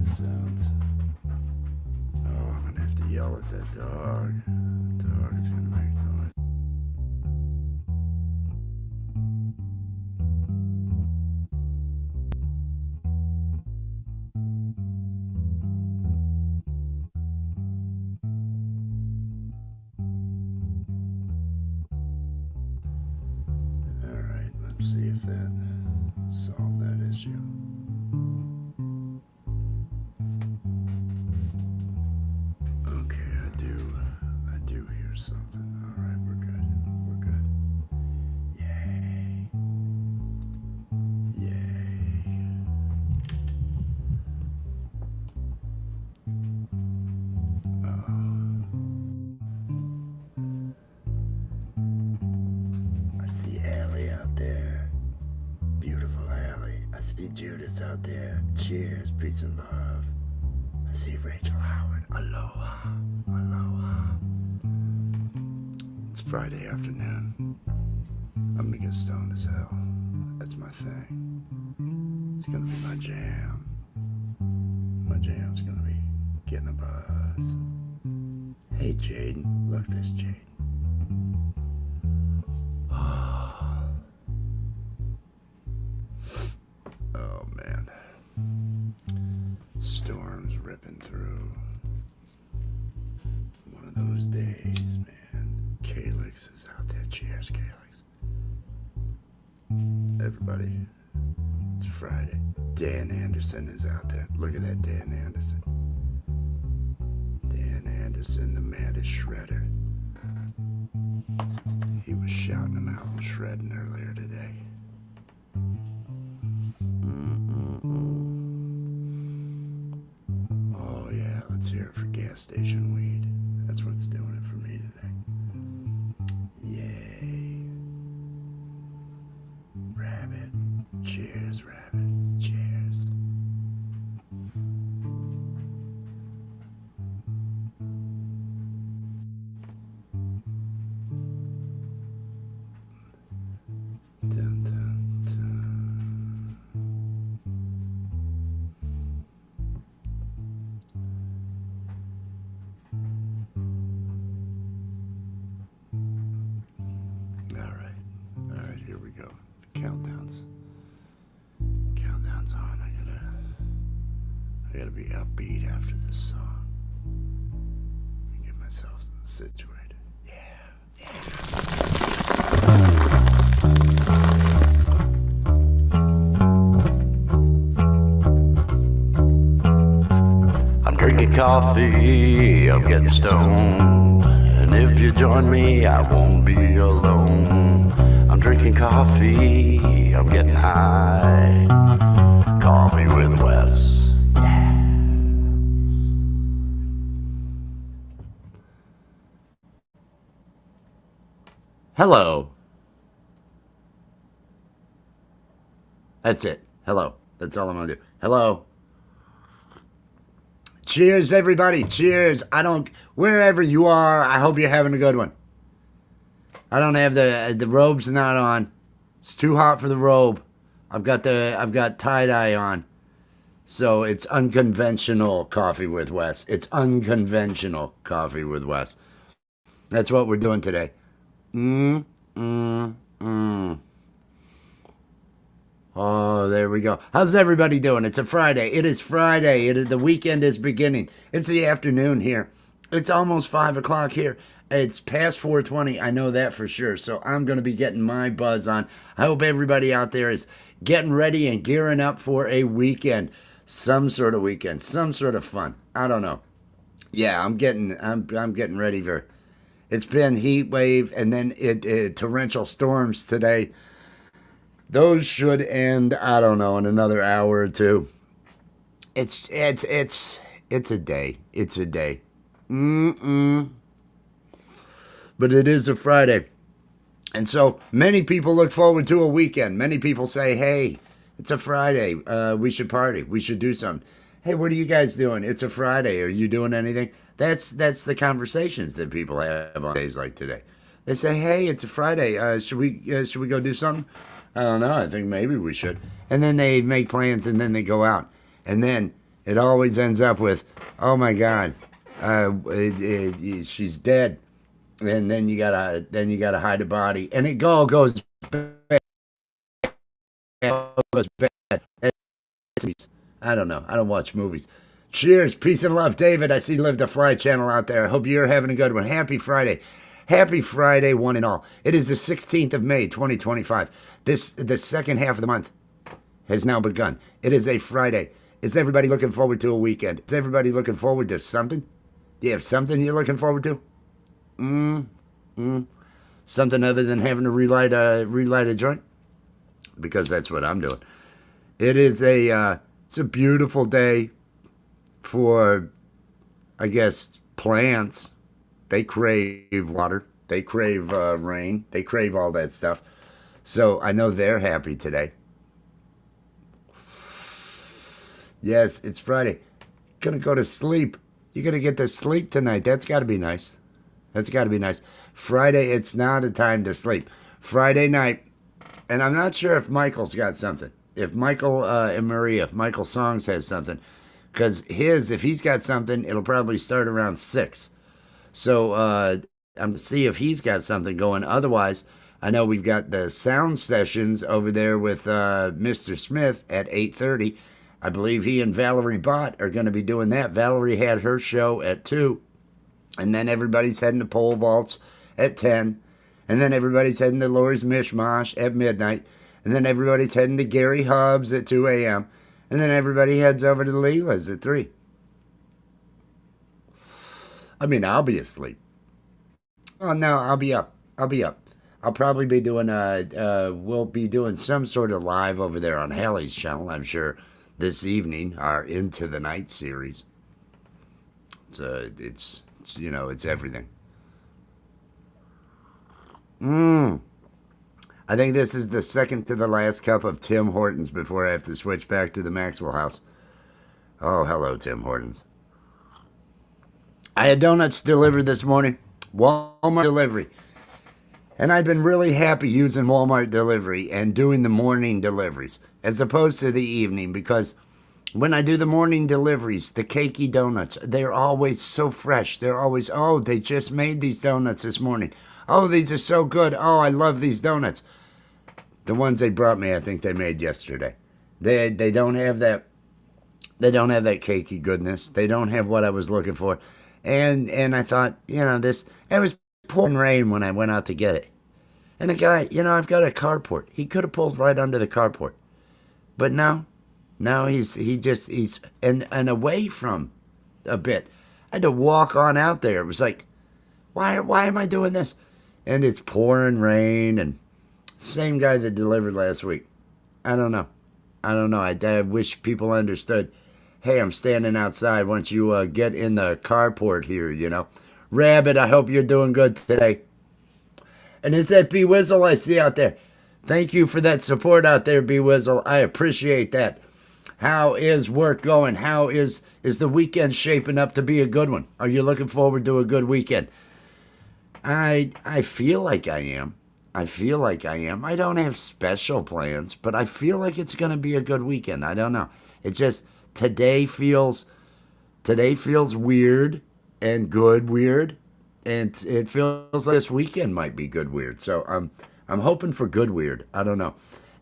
this sounds. Oh, I'm gonna have to yell at that dog. Dog's gonna make noise. Alright, let's see if that solved that issue. Okay, I do hear something. Alright, we're good. We're good. Yay. Yay. I see Allie out there. Beautiful Allie. I see Judith out there. Cheers, peace and love. I see Rachel Howard. Aloha. Aloha. It's Friday afternoon. I'm gonna get stoned as hell. That's my thing. It's gonna be my jam. My jam's gonna be getting a buzz. Hey Jaden. Look, there's Jaden. Oh man. Storms ripping through. One of those days, man. Calix is out there. Cheers, Calix. Everybody, it's Friday. Dan Anderson is out there. Look at that Dan Anderson. Dan Anderson, the maddest shredder. He was shouting them out and shredding earlier today. Oh yeah, let's hear it for gas station weed. That's what's doing it for me today. Yay. Rabbit. Cheers, Rabbit. Cheers. Dun, dun, dun. All right, here we go. Countdowns on. I gotta be upbeat after this song. Get myself situated. Yeah. I'm drinking coffee, I'm getting stoned. And if you join me, I won't be alone. I'm drinking coffee, I'm getting high. Coffee with Wes. Yeah. Hello. That's it. Hello. That's all I'm gonna do. Hello. Cheers, everybody. Cheers. Wherever you are, I hope you're having a good one. I don't have the robe's not on. It's too hot for the robe. I've got tie-dye on. So it's unconventional coffee with Wes. It's unconventional coffee with Wes. That's what we're doing today. Oh, there we go. How's everybody doing? It's a Friday. It is Friday. The weekend is beginning. It's the afternoon here. It's almost 5 o'clock here. It's past 4:20. I know that for sure. So I'm going to be getting my buzz on. I hope everybody out there is getting ready and gearing up for a weekend. Some sort of weekend. Some sort of fun. I don't know. Yeah, I'm getting ready for. It's been heat wave and then torrential storms today. Those should end, I don't know, in another hour or two. It's a day. It's a day. But it is a Friday. And so many people look forward to a weekend. Many people say, hey, it's a Friday. We should party. We should do something. Hey, what are you guys doing? It's a Friday. Are you doing anything? That's the conversations that people have on days like today. They say, hey, it's a Friday. Should we go do something? I don't know. I think maybe we should. And then they make plans and then they go out. And then It always ends up with, oh my God, she's dead, and then you gotta hide the body, and it all goes bad. I don't know. I don't watch movies. Cheers, peace and love, David. I see Live to Fly channel out there. I hope you're having a good one. Happy Friday. Happy Friday, one and all. It is the 16th of May, 2025. The second half of the month has now begun. It is a Friday. Is everybody looking forward to a weekend? Is everybody looking forward to something? Do you have something you're looking forward to? Something other than having to relight a joint? Because that's what I'm doing. It's a beautiful day for, I guess, plants. They crave water. They crave rain. They crave all that stuff. So I know they're happy today. Yes, it's Friday. Gonna go to sleep. You're gonna get to sleep tonight. That's gotta be nice. That's gotta be nice. Friday, it's not a time to sleep. Friday night, and I'm not sure if Michael's got something. If Michael and Maria, if Michael Songs has something. Because if he's got something, it'll probably start around 6. So I'm going to see if he's got something going. Otherwise, I know we've got the sound sessions over there with Mr. Smith at 8:30. I believe he and Valerie Bott are going to be doing that. Valerie had her show at 2. And then everybody's heading to Pole Vaults at 10. And then everybody's heading to Lori's Mishmash at midnight. And then everybody's heading to Gary Hubbs at 2 a.m. And then everybody heads over to Leela's at 3. I mean, I'll be asleep. Oh, no, I'll be up. I'll probably be doing, we'll be doing some sort of live over there on Hallie's channel, I'm sure, this evening, our Into the Night series. It's it's everything. I think this is the second to the last cup of Tim Hortons before I have to switch back to the Maxwell house. Oh, hello, Tim Hortons. I had donuts delivered this morning. Walmart delivery. And I've been really happy using Walmart delivery and doing the morning deliveries as opposed to the evening, because when I do the morning deliveries, the cakey donuts, they're always so fresh. They're always, oh, they just made these donuts this morning. Oh, these are so good. Oh, I love these donuts. The ones they brought me, I think they made yesterday. They don't have that. They don't have that cakey goodness. They don't have what I was looking for. And I thought, it was pouring rain when I went out to get it. And the guy, I've got a carport. He could have pulled right under the carport. But no, he's away from a bit. I had to walk on out there. It was like, why am I doing this? And it's pouring rain, and same guy that delivered last week. I don't know. I wish people understood. Hey, I'm standing outside once you get in the carport here, Rabbit, I hope you're doing good today. And is that B Wizzle I see out there? Thank you for that support out there, B Wizzle. I appreciate that. How is work going? How is the weekend shaping up to be a good one? Are you looking forward to a good weekend? I feel like I am. I don't have special plans, but I feel like it's going to be a good weekend. I don't know. It's just today feels weird and good weird, and it feels like this weekend might be good weird. So I'm hoping for good weird. I don't know.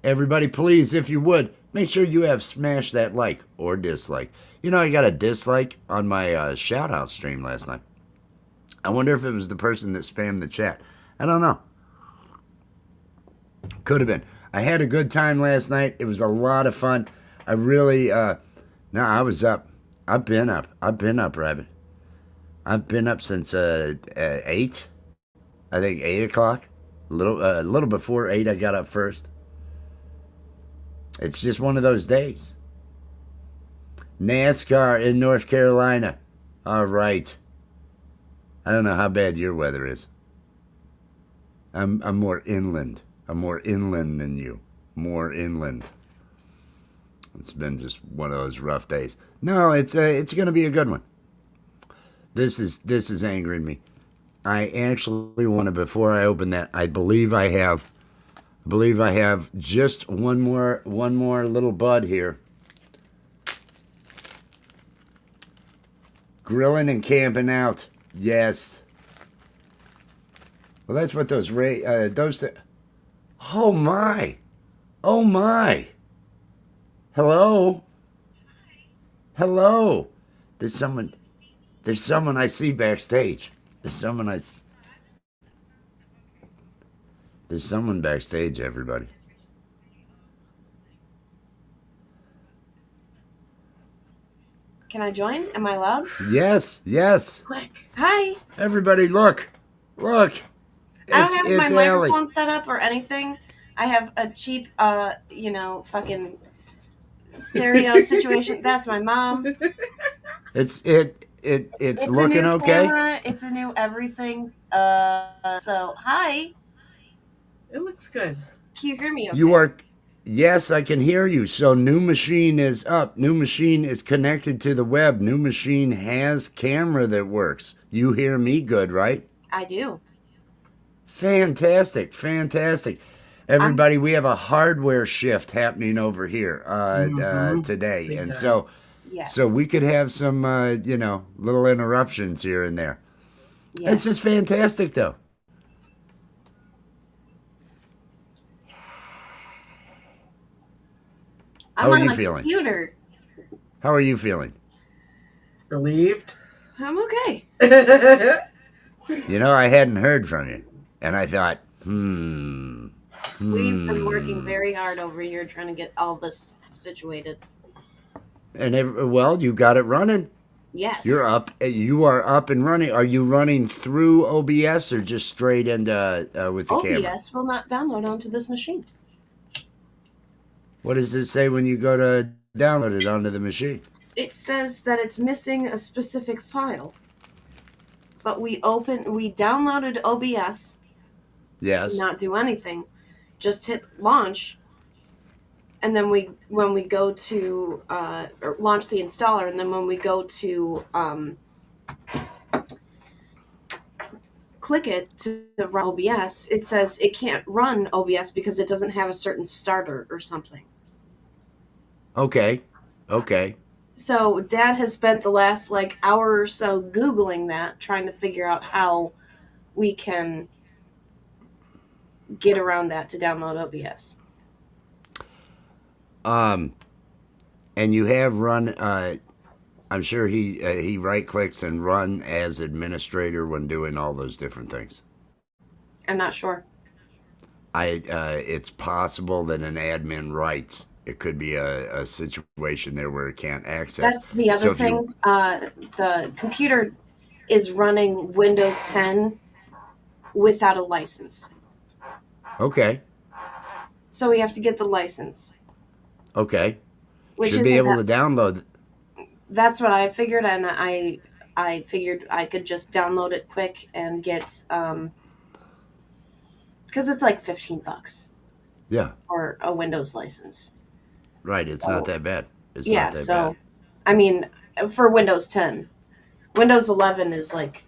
Everybody, please, if you would, make sure you have smashed that like or dislike. I got a dislike on my shout out stream last night. I wonder if it was the person that spammed the chat. I don't know. Could have been. I had a good time last night. It was a lot of fun. I really, I was up. I've been up, Rabbit. I've been up since 8. I think 8 o'clock. A little before 8, I got up first. It's just one of those days. NASCAR in North Carolina. All right. I don't know how bad your weather is. I'm more inland. I'm more inland than you. More inland. It's been just one of those rough days. No, it's going to be a good one. This is angering me. I actually want to, before I open that, I believe I have just one more little bud here. Grilling and camping out. Yes. Well, that's what those oh my. Oh my. Hello. Hello. There's someone. There's someone I see backstage. There's someone There's someone backstage. Everybody. Can I join? Am I allowed? Yes. Yes. Quick. Hi. Everybody, look. Look. I don't have my Allie. microphone set up or anything. I have a cheap, fucking stereo situation. That's my mom. It's It's looking a new okay. Camera. It's a new everything. So hi. It looks good. Can you hear me? Okay? You are. Yes, I can hear you. So new machine is up. New machine is connected to the web. New machine has camera that works. You hear me good, right? I do. Fantastic. Fantastic. Everybody, we have a hardware shift happening over here today. Big and time. Yes. so we could have some, little interruptions here and there. Yes. It's just fantastic, though. I'm How are on you my feeling? computer. How are you feeling? Relieved? I'm okay. You know, I hadn't heard from you. And I thought, We've been working very hard over here trying to get all this situated. And well, you got it running. Yes. You're up. You are up and running. Are you running through OBS or just straight into with the camera? OBS will not download onto this machine. What does it say when you go to download it onto the machine? It says that it's missing a specific file. But we downloaded OBS. Yes. Not do anything. Just hit launch. And then when we go to or launch the installer, and then when we go to click it to run OBS, it says it can't run OBS because it doesn't have a certain starter or something. Okay. Okay. So Dad has spent the last hour or so Googling that, trying to figure out how we can get around that to download OBS. And you have run. I'm sure he right clicks and run as administrator when doing all those different things. I'm not sure. It's possible that an admin writes. It could be a situation there where it can't access. That's the other thing. The computer is running Windows 10 without a license. Okay. So we have to get the license. Okay. Which should be able to download. That's what I figured, and I figured I could just download it quick and get because it's like $15. Yeah. For a Windows license. Right. It's not that bad. It's yeah. Not that So, bad. I mean, for Windows 10, Windows 11 is like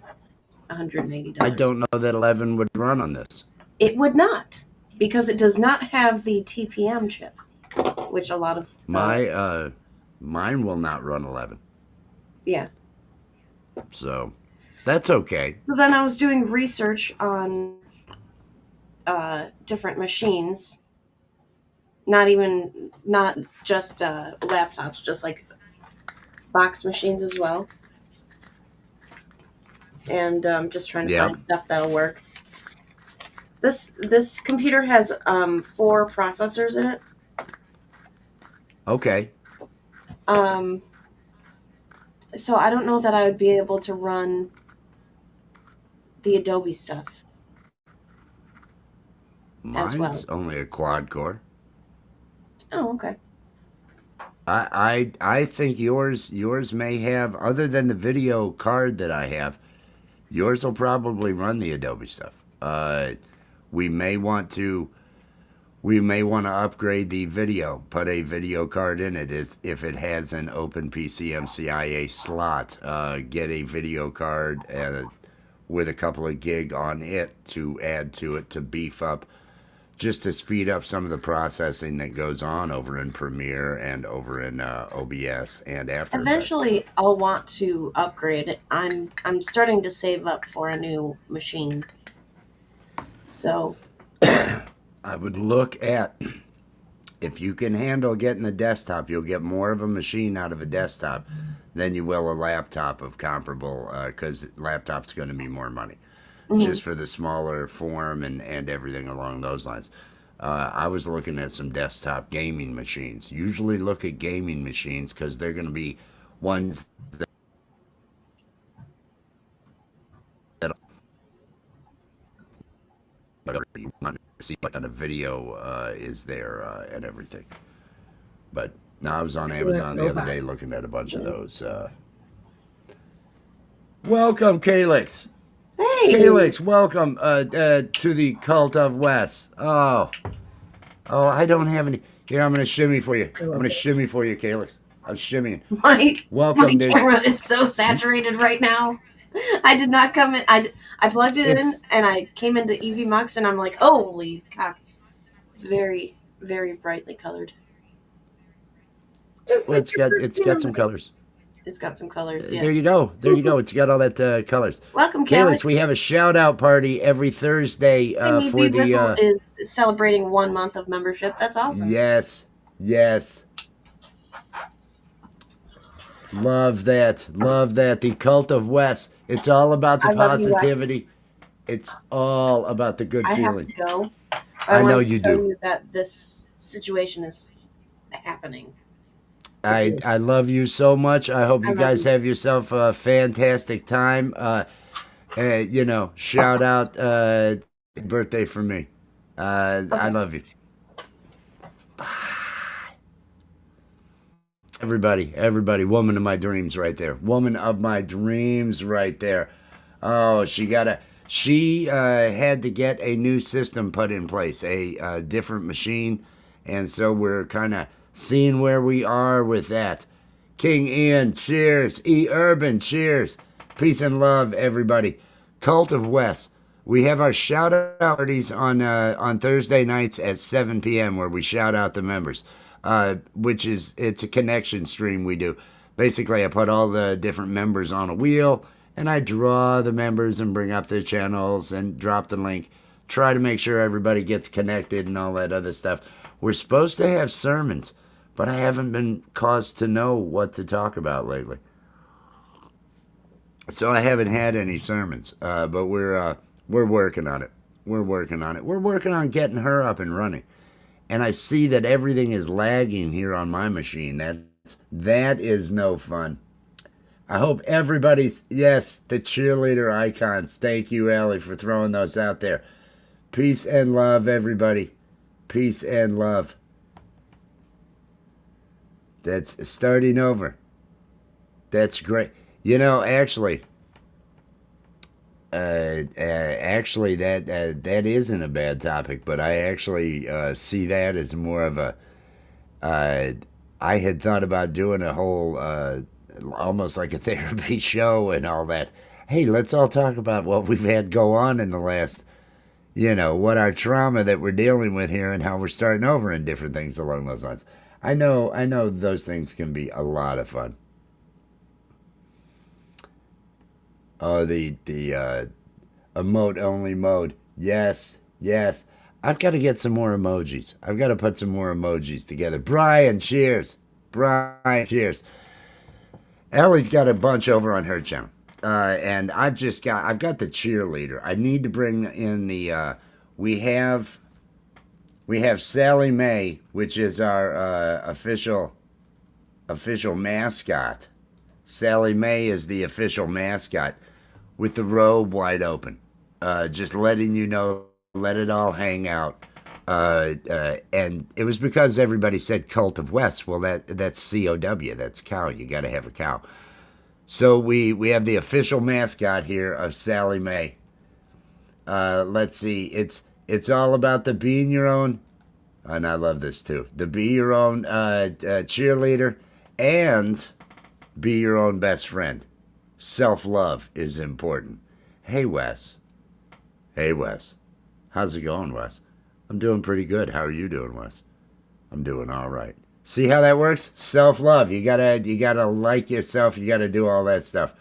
$180. I don't know that 11 would run on this. It would not, because it does not have the TPM chip, which a lot of mine will not run 11. Yeah. So that's okay. So then I was doing research on different machines, not just laptops, just like box machines as well, and just trying to find stuff that'll work. This computer has 4 processors in it. Okay. So I don't know that I would be able to run the Adobe stuff. Mine's only a quad core. Oh, okay. I think yours may have, other than the video card that I have, yours will probably run the Adobe stuff. We may want to upgrade the video, put a video card in it if it has an open PCMCIA slot. Get a video card with a couple of gig on it to add to it to beef up just to speed up some of the processing that goes on over in Premiere and over in OBS and After Effects. Eventually, I'll want to upgrade. I'm starting to save up for a new machine. So I would look at, if you can handle getting a desktop, you'll get more of a machine out of a desktop than you will a laptop of comparable, because laptop's going to be more money, just for the smaller form and everything along those lines. I was looking at some desktop gaming machines. Usually look at gaming machines because they're going to be ones that you want to see what kind of video is there and everything. But no, I was on Amazon the other day looking at a bunch of those. Welcome, Calix. hey, Calix, welcome to the Cult of Wes. Oh, I don't have any. Here, I'm going to shimmy for you. I'm going to shimmy for you, Calix. I'm shimmying. my Welcome, dude. camera is so saturated right now. I did not come in. I plugged it in It's- and I came into EV Mux and I'm like, holy cock! It's very, very brightly colored. Just Well, like your first it's got some camera. colors. It's got some colors. Yeah. There you go. There you go. It's got all that colors. Welcome, Calix, Calix. we have a shout out party every Thursday Amy for B. the. Whistle is celebrating 1 month of membership. That's awesome. Yes. Love that. The Cult of Wes. It's all about the I love you, Wes. positivity. It's all about the good I have feeling. to go. I know wanted to you tell do. you that this situation is happening. I love you so much. I hope I you love guys you. have yourself a fantastic time. Shout out birthday for me. I love you. Bye. Everybody, woman of my dreams right there. Woman of my dreams right there. Oh, she had to get a new system put in place, a different machine, and so we're kind of seeing where we are with that. King Ian, cheers. E. Urban, cheers. Peace and love, everybody. Cult of Wes. We have our shout out parties on Thursday nights at 7 p.m. where we shout out the members, it's a connection stream we do. Basically, I put all the different members on a wheel and I draw the members and bring up their channels and drop the link. Try to make sure everybody gets connected and all that other stuff. We're supposed to have sermons, but I haven't been caused to know what to talk about lately. So I haven't had any sermons, but we're working on it. We're working on getting her up and running. And I see that everything is lagging here on my machine. That is no fun. I hope everybody's, yes, the cheerleader icons. Thank you, Allie, for throwing those out there. Peace and love, everybody. Peace and love. That's starting over. That's great. You know, actually, that isn't a bad topic, but I actually see that as more of a. I had thought about doing a whole, almost like a therapy show and all that. Hey, let's all talk about what we've had go on in the last, what our trauma that we're dealing with here and how we're starting over and different things along those lines. I know those things can be a lot of fun. Oh, the emote only mode. Yes. I've got to get some more emojis. I've got to put some more emojis together. Brian, cheers. Ellie's got a bunch over on her channel. And I've got the cheerleader. I need to bring in the, we have Sally Mae, which is our official mascot. Sally Mae is the official mascot with the robe wide open. Just letting you know, let it all hang out. And it was because everybody said Cult of Wes. Well, that's COW. That's cow. You got to have a cow. So we have the official mascot here of Sally Mae. Let's see. It's all about the being your own. And I love this too. The be your own cheerleader and be your own best friend. Self-love is important. Hey, Wes. How's it going, Wes? I'm doing pretty good. How are you doing, Wes? I'm doing all right. See how that works? Self-love. You gotta like yourself. You gotta do all that stuff.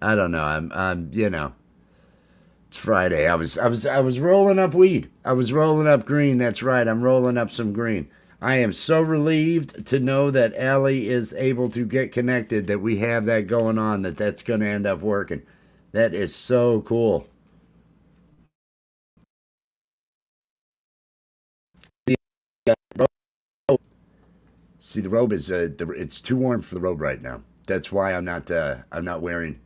I don't know. It's Friday. I was rolling up weed. I was rolling up green. That's right. I'm rolling up some green. I am so relieved to know that Allie is able to get connected, that we have that going on, that's going to end up working. That is so cool. See, the robe is it's too warm for the robe right now. That's why I'm not wearing.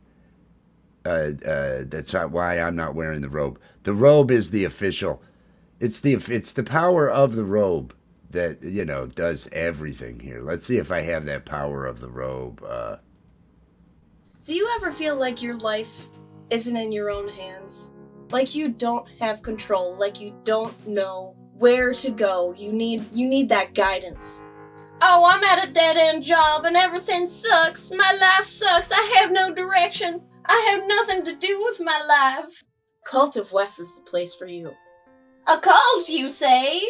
That's not why I'm not wearing the robe. The robe is the official. It's the power of the robe that does everything here. Let's see if I have that power of the robe. Do you ever feel like your life isn't in your own hands? Like you don't have control, like you don't know where to go. You need that guidance. Oh, I'm at a dead-end job and everything sucks. My life sucks. I have no direction. I have nothing to do with my life. Cult of West is the place for you. A cult, you say?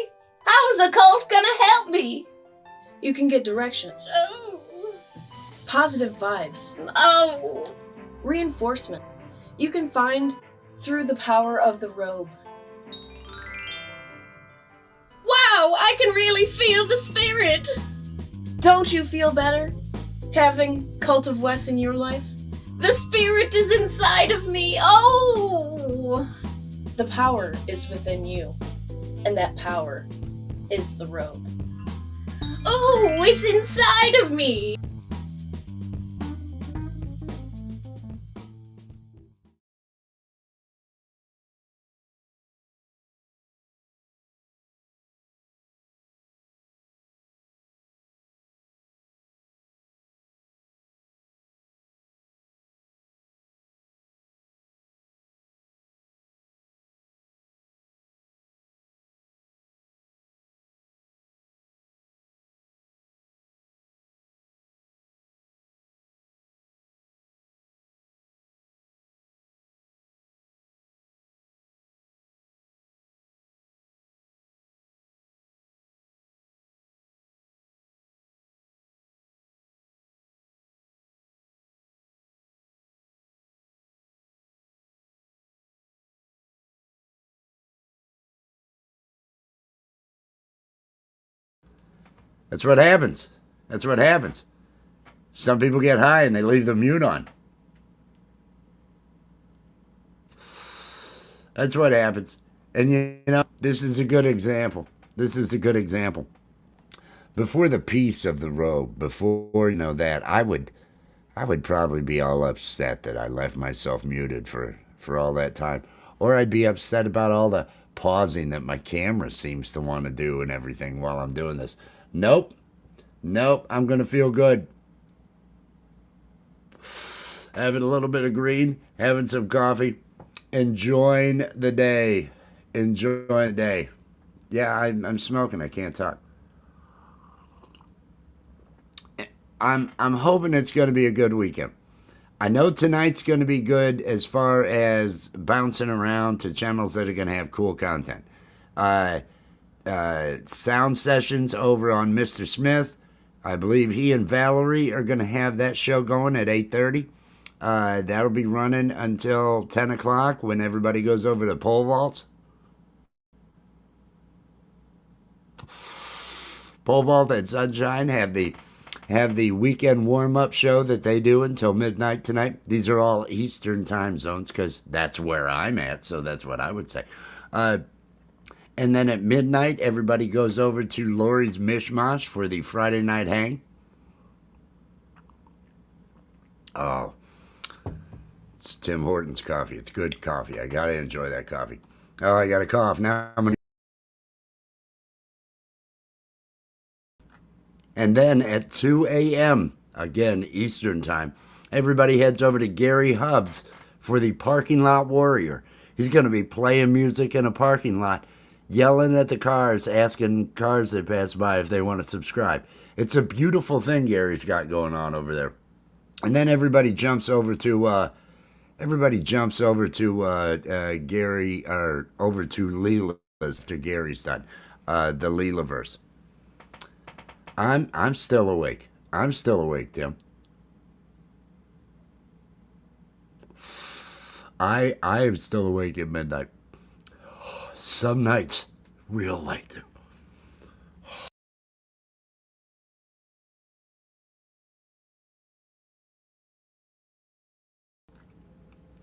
How is a cult gonna help me? You can get directions. Oh. Positive vibes. Oh. Reinforcement. You can find through the power of the robe. Wow, I can really feel the spirit. Don't you feel better having Cult of West in your life? The spirit is inside of me. Oh! The power is within you, and that power is the robe. Oh, it's inside of me! That's what happens. That's what happens. Some people get high and they leave the mute on. That's what happens. And this is a good example. This is a good example. Before the peace of the robe, before that, I would probably be all upset that I left myself muted for all that time. Or I'd be upset about all the pausing that my camera seems to want to do and everything while I'm doing this. Nope. I'm going to feel good. Having a little bit of green, having some coffee, enjoying the day. Enjoying the day. Yeah, I'm smoking. I can't talk. I'm hoping it's going to be a good weekend. I know tonight's going to be good as far as bouncing around to channels that are going to have cool content. Sound sessions over on Mr. Smith. I believe he and Valerie are going to have that show going at 8:30. That'll be running until 10 o'clock when everybody goes over to pole vaults. Pole vault at Sunshine have the weekend warm-up show that they do until midnight tonight. These are all Eastern time zones because that's where I'm at, so that's what I would say. And then at midnight, everybody goes over to Lori's Mishmash for the Friday night hang. Oh, it's Tim Hortons coffee. It's good coffee. I gotta enjoy that coffee. Oh, I got a cough. Now I'm gonna... And then at 2 a.m., again, Eastern time, everybody heads over to Gary Hubbs for the Parking Lot Warrior. He's going to be playing music in a parking lot, yelling at the cars, asking cars that pass by if they want to subscribe. It's a beautiful thing Gary's got going on over there. And then everybody jumps over to Gary, or over to Lila. after Gary's done. The Leelaverse. I'm still awake. I'm still awake, Tim. I am still awake at midnight. Some nights, real late.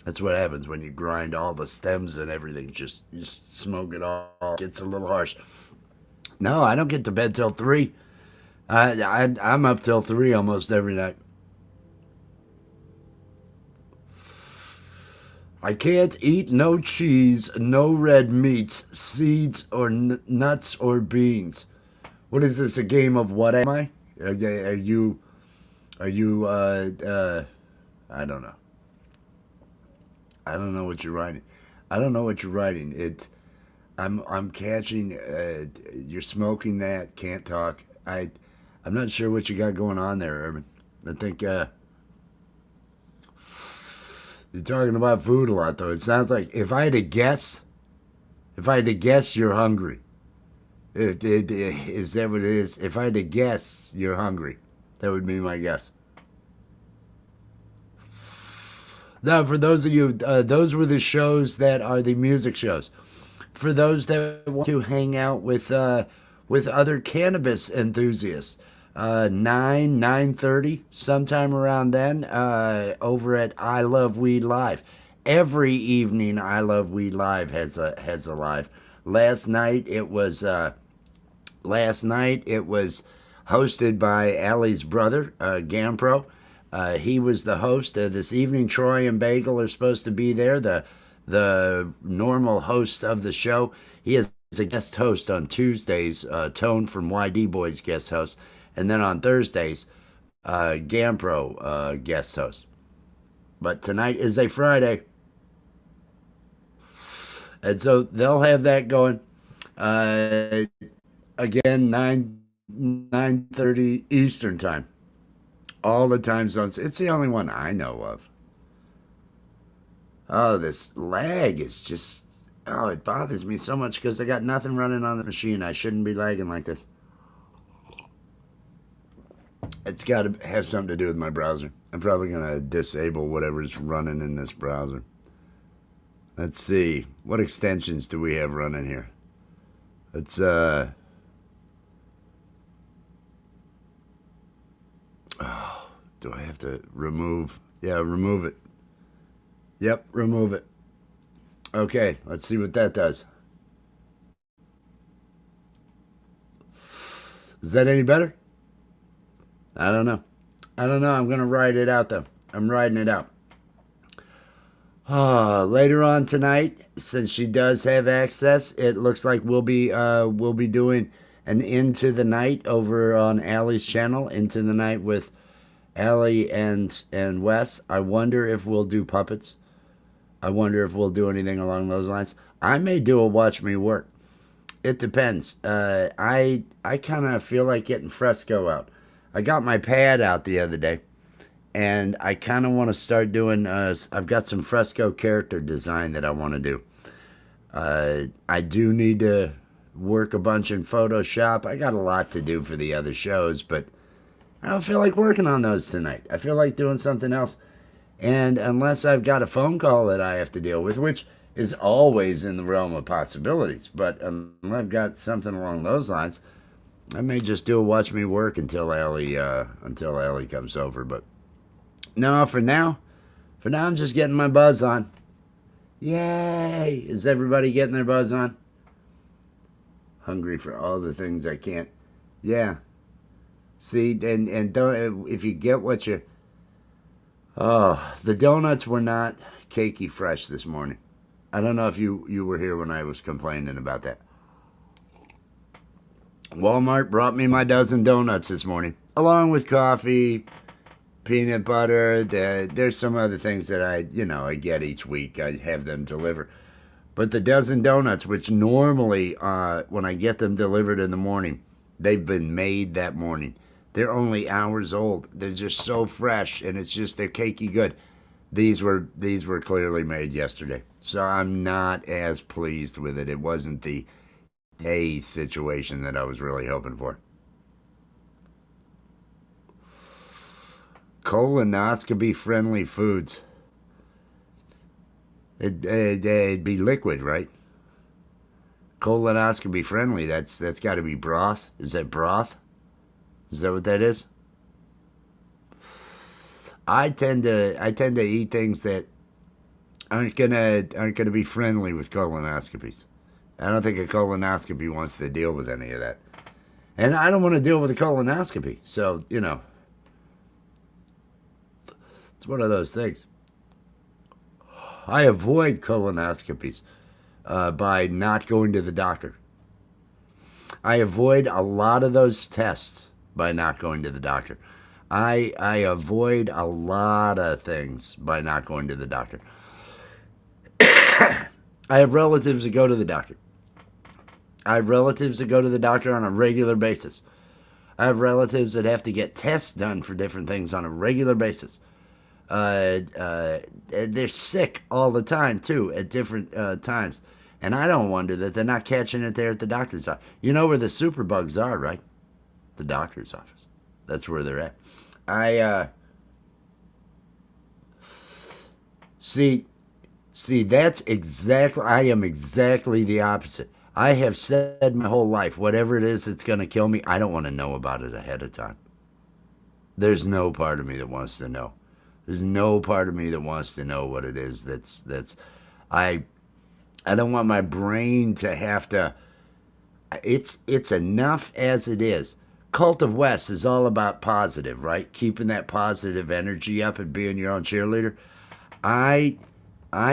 That's what happens when you grind all the stems and everything. Just smoke it all. It gets a little harsh. No, I don't get to bed till 3. I'm up till 3 almost every night. I can't eat no cheese, no red meats, seeds, or nuts or beans. What is this? A game of what am I? Are you? I don't know. I don't know what you're writing. I don't know what you're writing. I'm catching. You're smoking that. Can't talk. I'm not sure what you got going on there, Urban. I think you're talking about food a lot, though. It sounds like if I had to guess, you're hungry. Is that what it is? If I had to guess, you're hungry. That would be my guess. Now, for those of you, those were the shows that are the music shows. For those that want to hang out with other cannabis enthusiasts, 9:30, sometime around then, over at I Love Weed Live. Every evening, I Love Weed Live has a live. Last night it was hosted by Allie's brother, Gampro. He was the host. This evening, Troy and Bagel are supposed to be there, the normal host of the show. He is a guest host on Tuesdays, Tone from YD Boys guest host. And then on Thursdays, Gampro guest host. But tonight is a Friday. And so they'll have that going. Again, 9:30 Eastern time. All the time zones. It's the only one I know of. Oh, this lag is just... Oh, it bothers me so much because I got nothing running on the machine. I shouldn't be lagging like this. It's got to have something to do with my browser. I'm probably going to disable whatever's running in this browser. Let's see. What extensions do we have running here? Let's, oh, do I have to remove? Yeah, remove it. Yep, remove it. Okay, let's see what that does. Is that any better? I don't know. I'm going to write it out, though. I'm writing it out. Later on tonight, since she does have access, it looks like we'll be doing an Into the Night over on Allie's channel. Into the Night with Allie and Wes. I wonder if we'll do puppets. I wonder if we'll do anything along those lines. I may do a Watch Me Work. It depends. I kind of feel like getting Fresco out. I got my pad out the other day, and I kind of want to start doing, I've got some Fresco character design that I want to do. I do need to work a bunch in Photoshop. I got a lot to do for the other shows, but I don't feel like working on those tonight. I feel like doing something else. And unless I've got a phone call that I have to deal with, which is always in the realm of possibilities, but unless I've got something along those lines, I may just do a Watch Me Work until Allie comes over. But no, for now I'm just getting my buzz on. Yay! Is everybody getting their buzz on? Hungry for all the things I can't. Yeah. See, and don't, if you get what you... Oh, the donuts were not cakey fresh this morning. I don't know if you were here when I was complaining about that. Walmart brought me my dozen donuts this morning, along with coffee, peanut butter. There's some other things that I get each week. I have them deliver. But the dozen donuts, which normally, when I get them delivered in the morning, they've been made that morning. They're only hours old. They're just so fresh, and it's just, they're cakey good. These were clearly made yesterday, so I'm not as pleased with it. It wasn't the a situation that I was really hoping for. Colonoscopy friendly foods. It'd be liquid, right? Colonoscopy friendly. That's got to be broth. Is that broth? Is that what that is? I tend to eat things that aren't gonna be friendly with colonoscopies. I don't think a colonoscopy wants to deal with any of that, and I don't want to deal with a colonoscopy. So it's one of those things. I avoid colonoscopies by not going to the doctor. I avoid a lot of those tests by not going to the doctor. I avoid a lot of things by not going to the doctor. I have relatives that go to the doctor. I have relatives that go to the doctor on a regular basis. I have relatives that have to get tests done for different things on a regular basis. They're sick all the time, too, at different times. And I don't wonder that they're not catching it there at the doctor's office. You know where the superbugs are, right? The doctor's office. That's where they're at. See, that's exactly, I am exactly the opposite. I have said my whole life, whatever it is that's going to kill me, I don't want to know about it ahead of time. There's no part of me that wants to know. There's no part of me that wants to know what it is I don't want my brain to have to, it's enough as it is. Cult of West is all about positive, right? Keeping that positive energy up and being your own cheerleader. I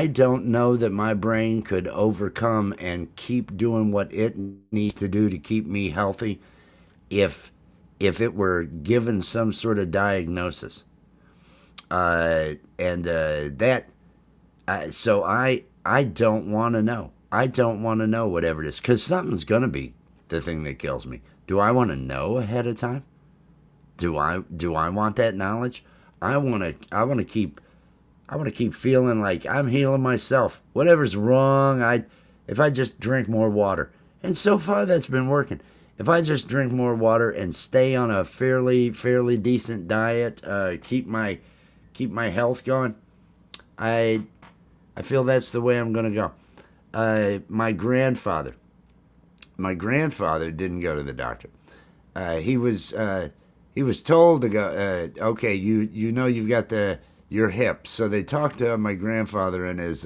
don't know that my brain could overcome and keep doing what it needs to do to keep me healthy if it were given some sort of diagnosis. So I don't want to know. I don't want to know whatever it is, because something's going to be the thing that kills me. Do I want to know ahead of time? Do I want that knowledge? I want to keep feeling like I'm healing myself. Whatever's wrong, if I just drink more water. And so far that's been working. If I just drink more water and stay on a fairly decent diet, keep my health going, I feel that's the way I'm going to go. My grandfather didn't go to the doctor. He was told to go. Okay, you've got your hip. So they talked to my grandfather in his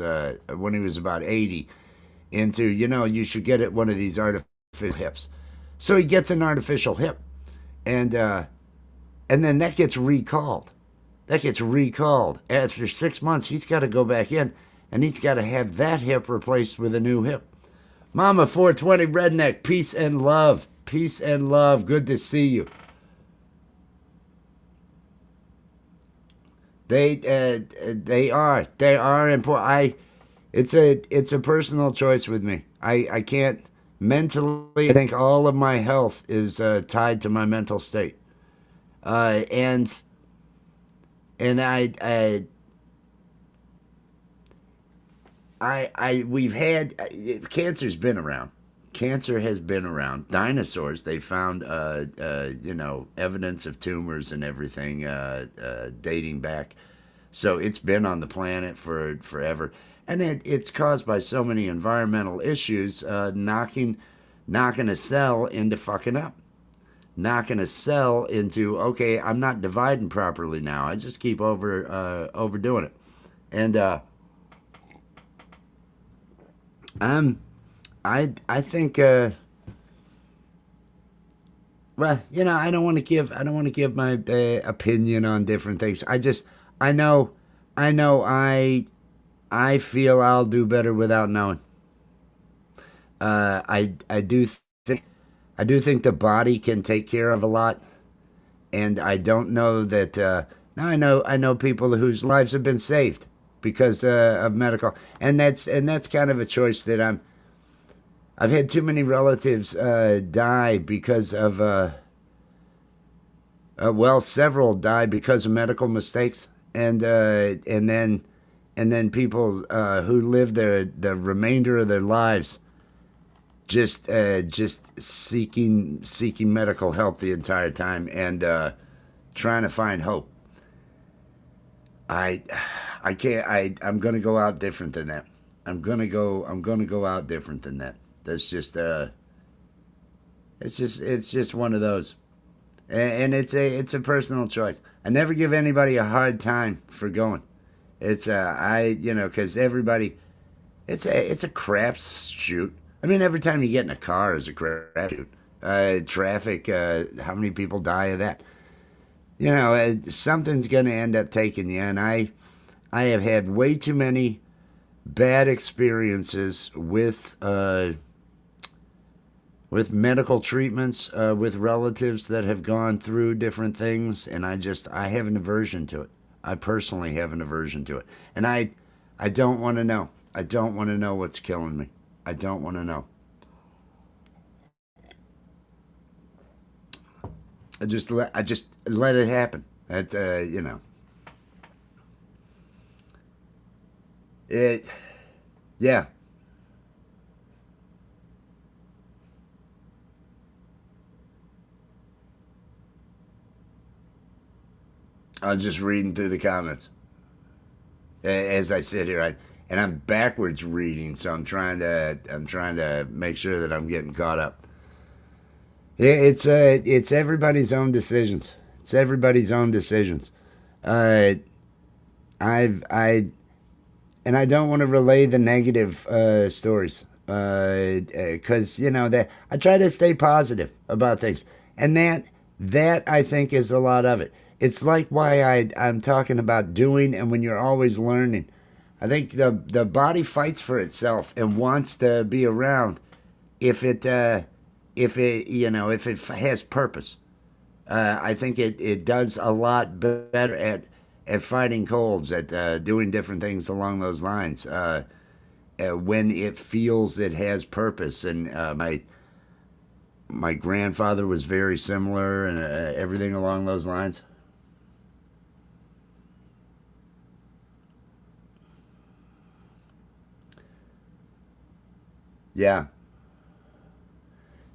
when he was about 80 into you should get one of these artificial hips. So he gets an artificial hip, and then that gets recalled. After 6 months. He's got to go back in, and he's got to have that hip replaced with a new hip. Mama 420 Redneck, peace and love. Peace and love. Good to see you. They are important. It's a personal choice with me. I can't mentally. I think all of my health is tied to my mental state. And we've had cancer's been around. Cancer has been around. Dinosaurs, they found evidence of tumors and everything dating back. So it's been on the planet for forever, and it's caused by so many environmental issues, knocking a cell into fucking up, knocking a cell into, okay, I'm not dividing properly now. I just keep overdoing it, and I think well, I don't want to give my opinion on different things. I know I feel I'll do better without knowing. I do think the body can take care of a lot, and I don't know that. Now I know people whose lives have been saved because of medical, and that's kind of a choice that I've had too many relatives die because of several die because of medical mistakes, and then people who live the remainder of their lives just seeking medical help the entire time, and trying to find hope. I I can't. I'm gonna go out different than that. I'm gonna go out different than that. That's just it's just one of those, and it's a personal choice. I never give anybody a hard time for going. It's because everybody, it's a crapshoot. I mean, every time you get in a car is a crapshoot. Traffic. How many people die of that? Something's gonna end up taking you, and I have had way too many bad experiences with medical treatments, with relatives that have gone through different things, and I have an aversion to it. I personally have an aversion to it, and I don't want to know. I don't want to know what's killing me. I don't want to know. I just let it happen. That it, yeah. I'm just reading through the comments as I sit here. And I'm backwards reading, so I'm trying to make sure that I'm getting caught up. It's everybody's own decisions. It's everybody's own decisions. Uh, I and I don't want to relay the negative stories, because that I try to stay positive about things, and that I think is a lot of it. It's like why I'm talking about doing, and when you're always learning. I think the body fights for itself and wants to be around if it if it has purpose. I think it does a lot better at fighting colds, at doing different things along those lines, when it feels it has purpose. And my grandfather was very similar, and everything along those lines. Yeah,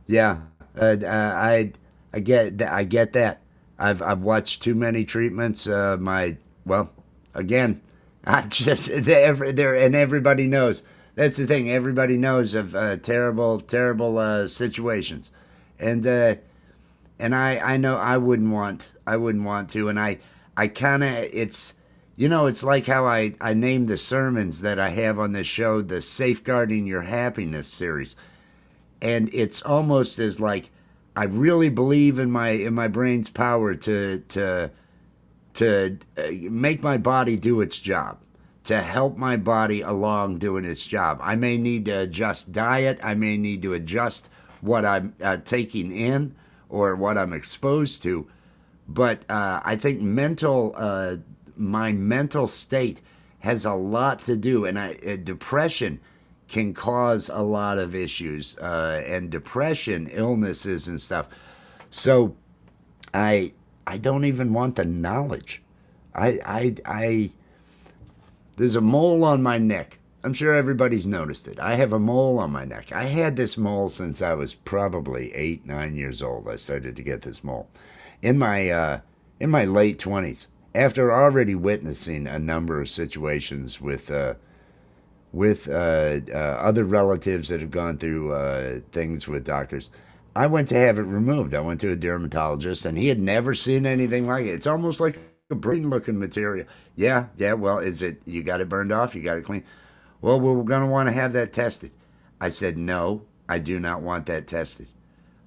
yeah. I get that. I've watched too many treatments. Again, I just there, and everybody knows. That's the thing. Everybody knows of terrible situations, and I know I wouldn't want to, and I kind of it's like how I named the sermons that I have on this show the Safeguarding Your Happiness series, and it's almost as like I really believe in my brain's power to make my body do its job, to help my body along doing its job. I may need to adjust diet. I may need to adjust what I'm taking in or what I'm exposed to. But I think my mental state has a lot to do, and depression can cause a lot of issues, and depression, illnesses, and stuff. So I don't even want the knowledge. I there's a mole on my neck. I'm sure everybody's noticed it. I have a mole on my neck. I had this mole since I was probably 8, 9 years old. I started to get this mole in my late 20s, after already witnessing a number of situations with other relatives that have gone through things with doctors. I went to have it removed. I went to a dermatologist, and he had never seen anything like it. It's almost like a brain-looking material. Yeah. Well, is it? You got it burned off? You got it clean? Well, we're going to want to have that tested. I said, no, I do not want that tested.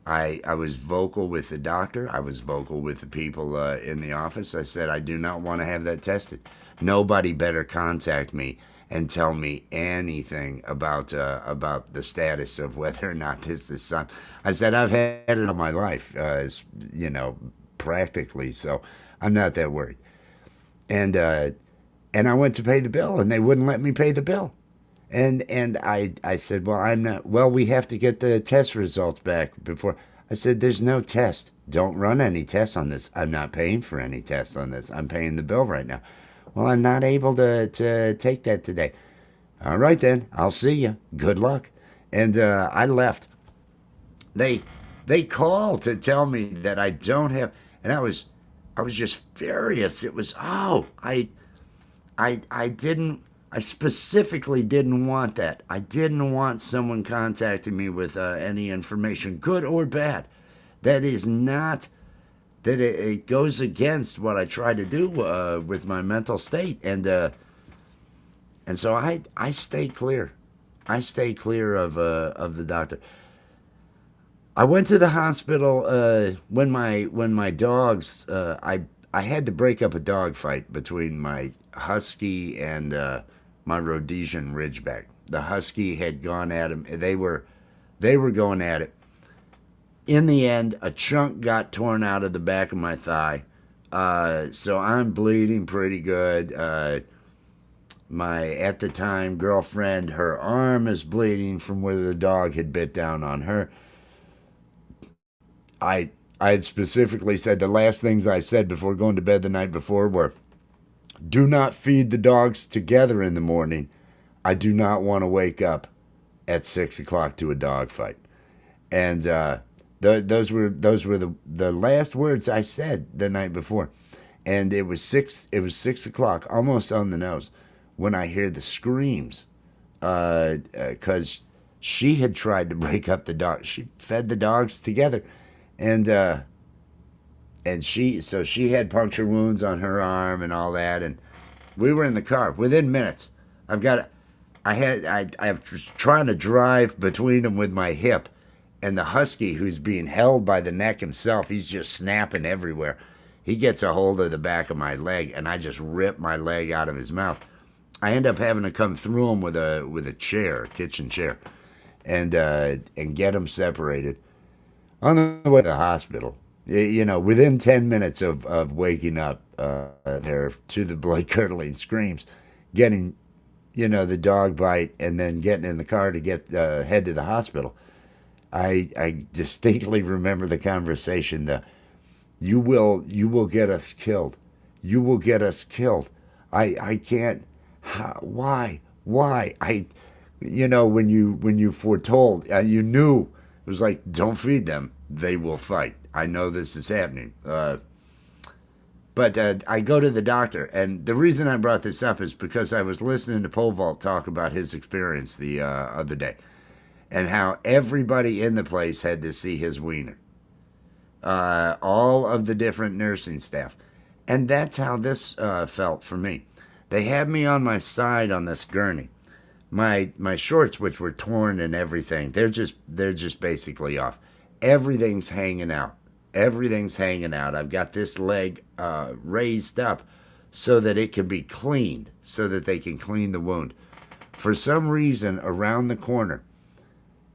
I was vocal with the doctor. I was vocal with the people in the office. I said, I do not want to have that tested. Nobody better contact me and tell me anything about the status of whether or not this is something. I said, I've had it all my life, practically, so I'm not that worried. And I went to pay the bill, and they wouldn't let me pay the bill. And I said, well, I'm not. Well, we have to get the test results back before. I said, there's no test. Don't run any tests on this. I'm not paying for any tests on this. I'm paying the bill right now. Well, I'm not able to take that today. All right, then. I'll see you. Good luck. And I left. they they call to tell me that I don't have, and I was just furious. It was, oh, I didn't, I specifically didn't want that. I didn't want someone contacting me with any information, good or bad. That is not, that it goes against what I try to do with my mental state. And so I stay clear. I stay clear of the doctor. I went to the hospital when my dogs. I had to break up a dog fight between my husky and my Rhodesian Ridgeback. The husky had gone at him. They were going at it. In the end, a chunk got torn out of the back of my thigh, so I'm bleeding pretty good. My at the time girlfriend, her arm is bleeding from where the dog had bit down on her. I I had specifically said the last things I said before going to bed the night before were, do not feed the dogs together in the morning. I do not want to wake up at 6 o'clock to a dog fight. And those were the last words I said the night before. And it was 6 o'clock, almost on the nose, when I hear the screams. Because she had tried to break up the dog. She fed the dogs together, and she had puncture wounds on her arm and all that. And we were in the car within minutes. I was trying to drive between them with my hip, and the husky, who's being held by the neck himself, he's just snapping everywhere. He gets a hold of the back of my leg, and I just rip my leg out of his mouth. I end up having to come through him with a chair, a kitchen chair, and get him separated. On the way to the hospital, within 10 minutes of waking up, there to the blood curdling screams, getting, the dog bite, and then getting in the car to head to the hospital. I distinctly remember the conversation. You will get us killed. You will get us killed. I can't. Why? When you foretold, you knew, it was like, don't feed them. They will fight. I know this is happening. But I go to the doctor, and the reason I brought this up is because I was listening to Pole Vault talk about his experience the other day, and how everybody in the place had to see his wiener. All of the different nursing staff. And that's how this felt for me. They had me on my side on this gurney. My shorts, which were torn and everything, they're just basically off. Everything's hanging out. Everything's hanging out. I've got this leg raised up so that it can be cleaned, so that they can clean the wound. For some reason, around the corner,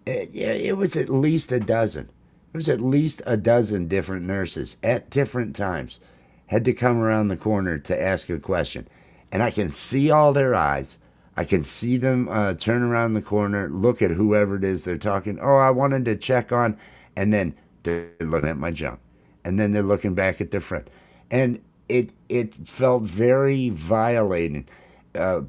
it was at least a dozen. It was at least a dozen different nurses at different times had to come around the corner to ask a question. And I can see all their eyes. I can see them turn around the corner, look at whoever it is they're talking. Oh, I wanted to check on. And then they're looking at my junk. And then they're looking back at their friend. And it felt very violating.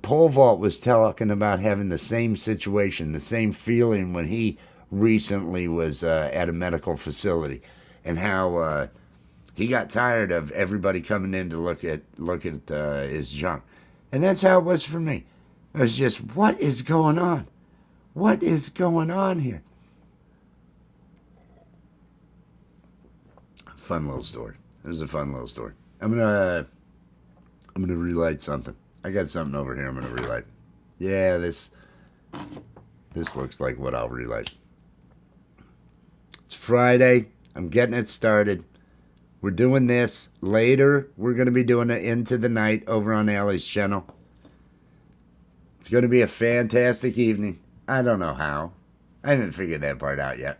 Pole Vault was talking about having the same situation, the same feeling when he recently was at a medical facility, and how he got tired of everybody coming in to look at his junk. And that's how it was for me. It was just, what is going on? What is going on here? Fun little story. It was a fun little story. I'm gonna relight something. I got something over here I'm gonna relight. Yeah, this looks like what I'll relight. It's Friday. I'm getting it started. We're doing this. Later, we're going to be doing it into the night over on Allie's channel. It's going to be a fantastic evening. I don't know how. I haven't figured that part out yet.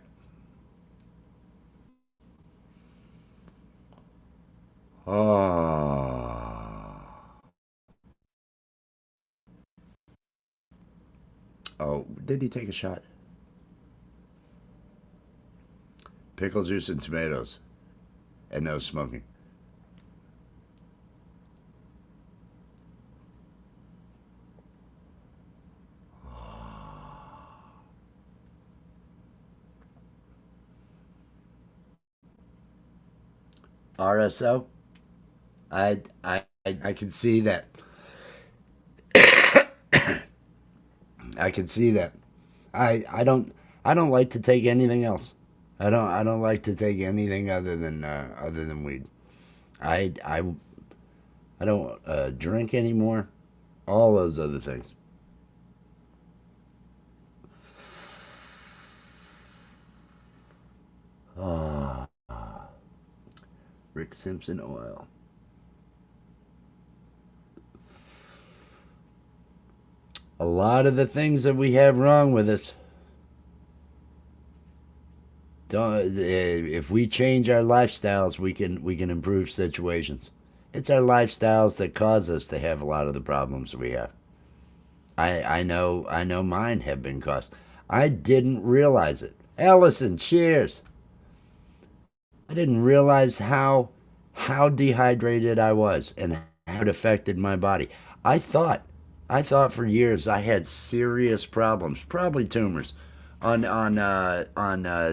Oh, did he take a shot? Pickle juice and tomatoes. And no smoking. RSO. I can see that. I can see that. I don't like to take anything else. I don't like to take anything other than weed. I I I don't drink anymore. All those other things. Ah, Rick Simpson oil. A lot of the things that we have wrong with us, don't, if we change our lifestyles, we can improve situations. It's our lifestyles that cause us to have a lot of the problems we have. I know mine have been caused. I didn't realize it. Allison, cheers. I didn't realize how dehydrated I was and how it affected my body. I thought I thought for years I had serious problems, probably tumors, on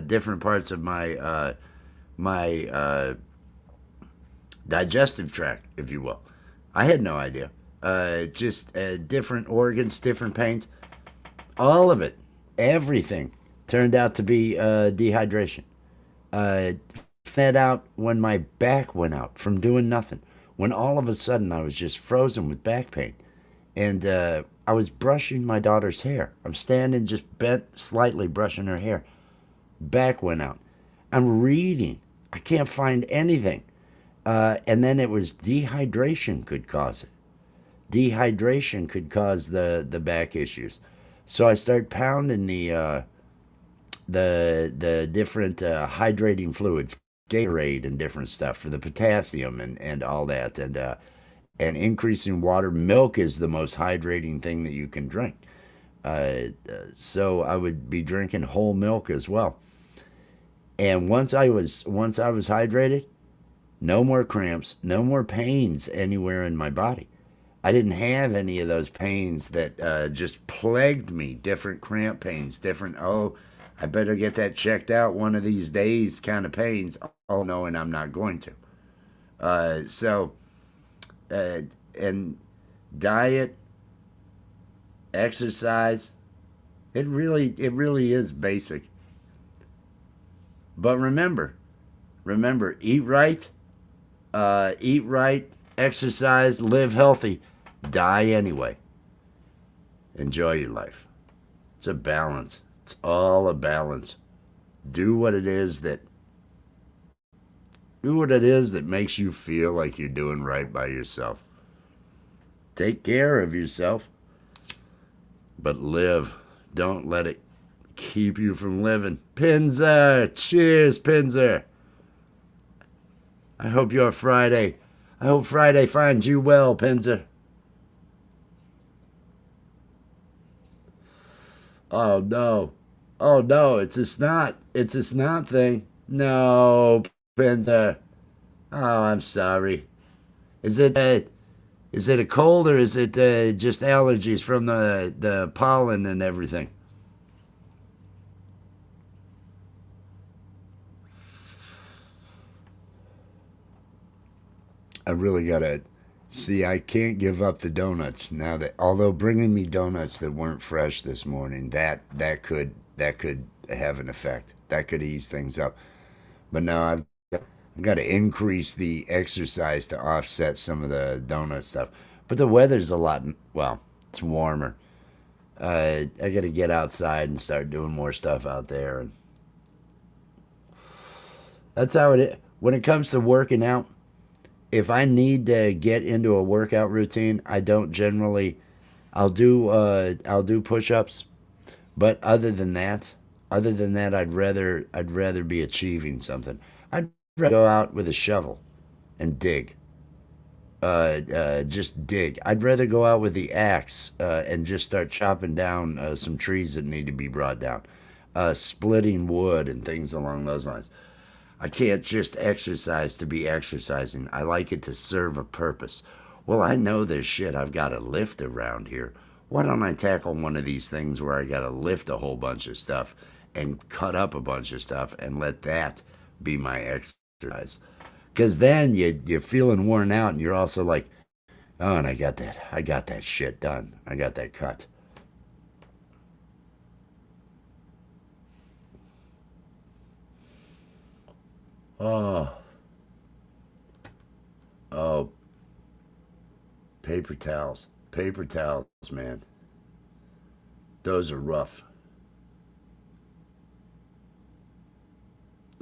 different parts of my digestive tract, if you will. I had no idea. Just different organs, different pains, all of it, everything turned out to be dehydration. Uh, Fed out when my back went out from doing nothing. When all of a sudden I was just frozen with back pain. And I was brushing my daughter's hair. I'm standing just bent slightly brushing her hair. Back went out. I'm reading. I can't find anything. And then it was dehydration could cause it. Dehydration could cause the back issues. So I start pounding the different hydrating fluids, Gatorade and different stuff for the potassium and all that, and increasing water. Milk is the most hydrating thing that you can drink. So I would be drinking whole milk as well. And once I was hydrated, no more cramps, no more pains anywhere in my body. I didn't have any of those pains that just plagued me. Different cramp pains, different, oh, I better get that checked out one of these days kind of pains, all knowing I'm not going to. So, and diet, exercise, it really is basic. But remember, eat right, exercise, live healthy, die anyway. Enjoy your life. It's a balance. It's all a balance. Do what it is that makes you feel like you're doing right by yourself. Take care of yourself, but live. Don't let it keep you from living. Pinzer, cheers, Pinzer. I hope Friday finds you well, Pinzer. Oh no. Oh no, it's a snot. It's a snot thing. No, Pinzer. Oh, I'm sorry. Is it a cold or is it just allergies from the pollen and everything? I really gotta see. I can't give up the donuts now that, although bringing me donuts that weren't fresh this morning, that could have an effect. That could ease things up. But now I've got to increase the exercise to offset some of the donut stuff. But the weather's a lot. Well, it's warmer. I got to get outside and start doing more stuff out there, and that's how it is. When it comes to working out, if I need to get into a workout routine, I don't generally. I'll do push-ups, but other than that, I'd rather be achieving something. I'd rather go out with a shovel and dig. Just dig. I'd rather go out with the axe and just start chopping down some trees that need to be brought down, splitting wood and things along those lines. I can't just exercise to be exercising. I like it to serve a purpose. Well, I know there's shit I've got to lift around here. Why don't I tackle one of these things where I got to lift a whole bunch of stuff and cut up a bunch of stuff and let that be my exercise? Because then you're feeling worn out, and you're also like, oh, and I got that shit done. I got that cut. Oh, oh, paper towels, man. Those are rough.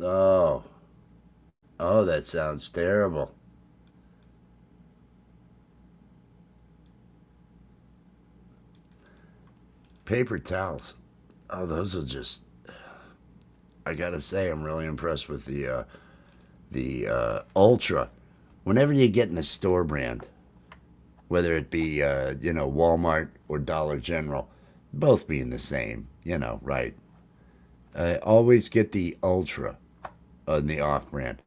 Oh, oh, that sounds terrible. Paper towels. Oh, those will just. I gotta say, I'm really impressed with the Ultra. Whenever you get in the store brand, whether it be Walmart or Dollar General, both being the same, right? Always get the Ultra on the off brand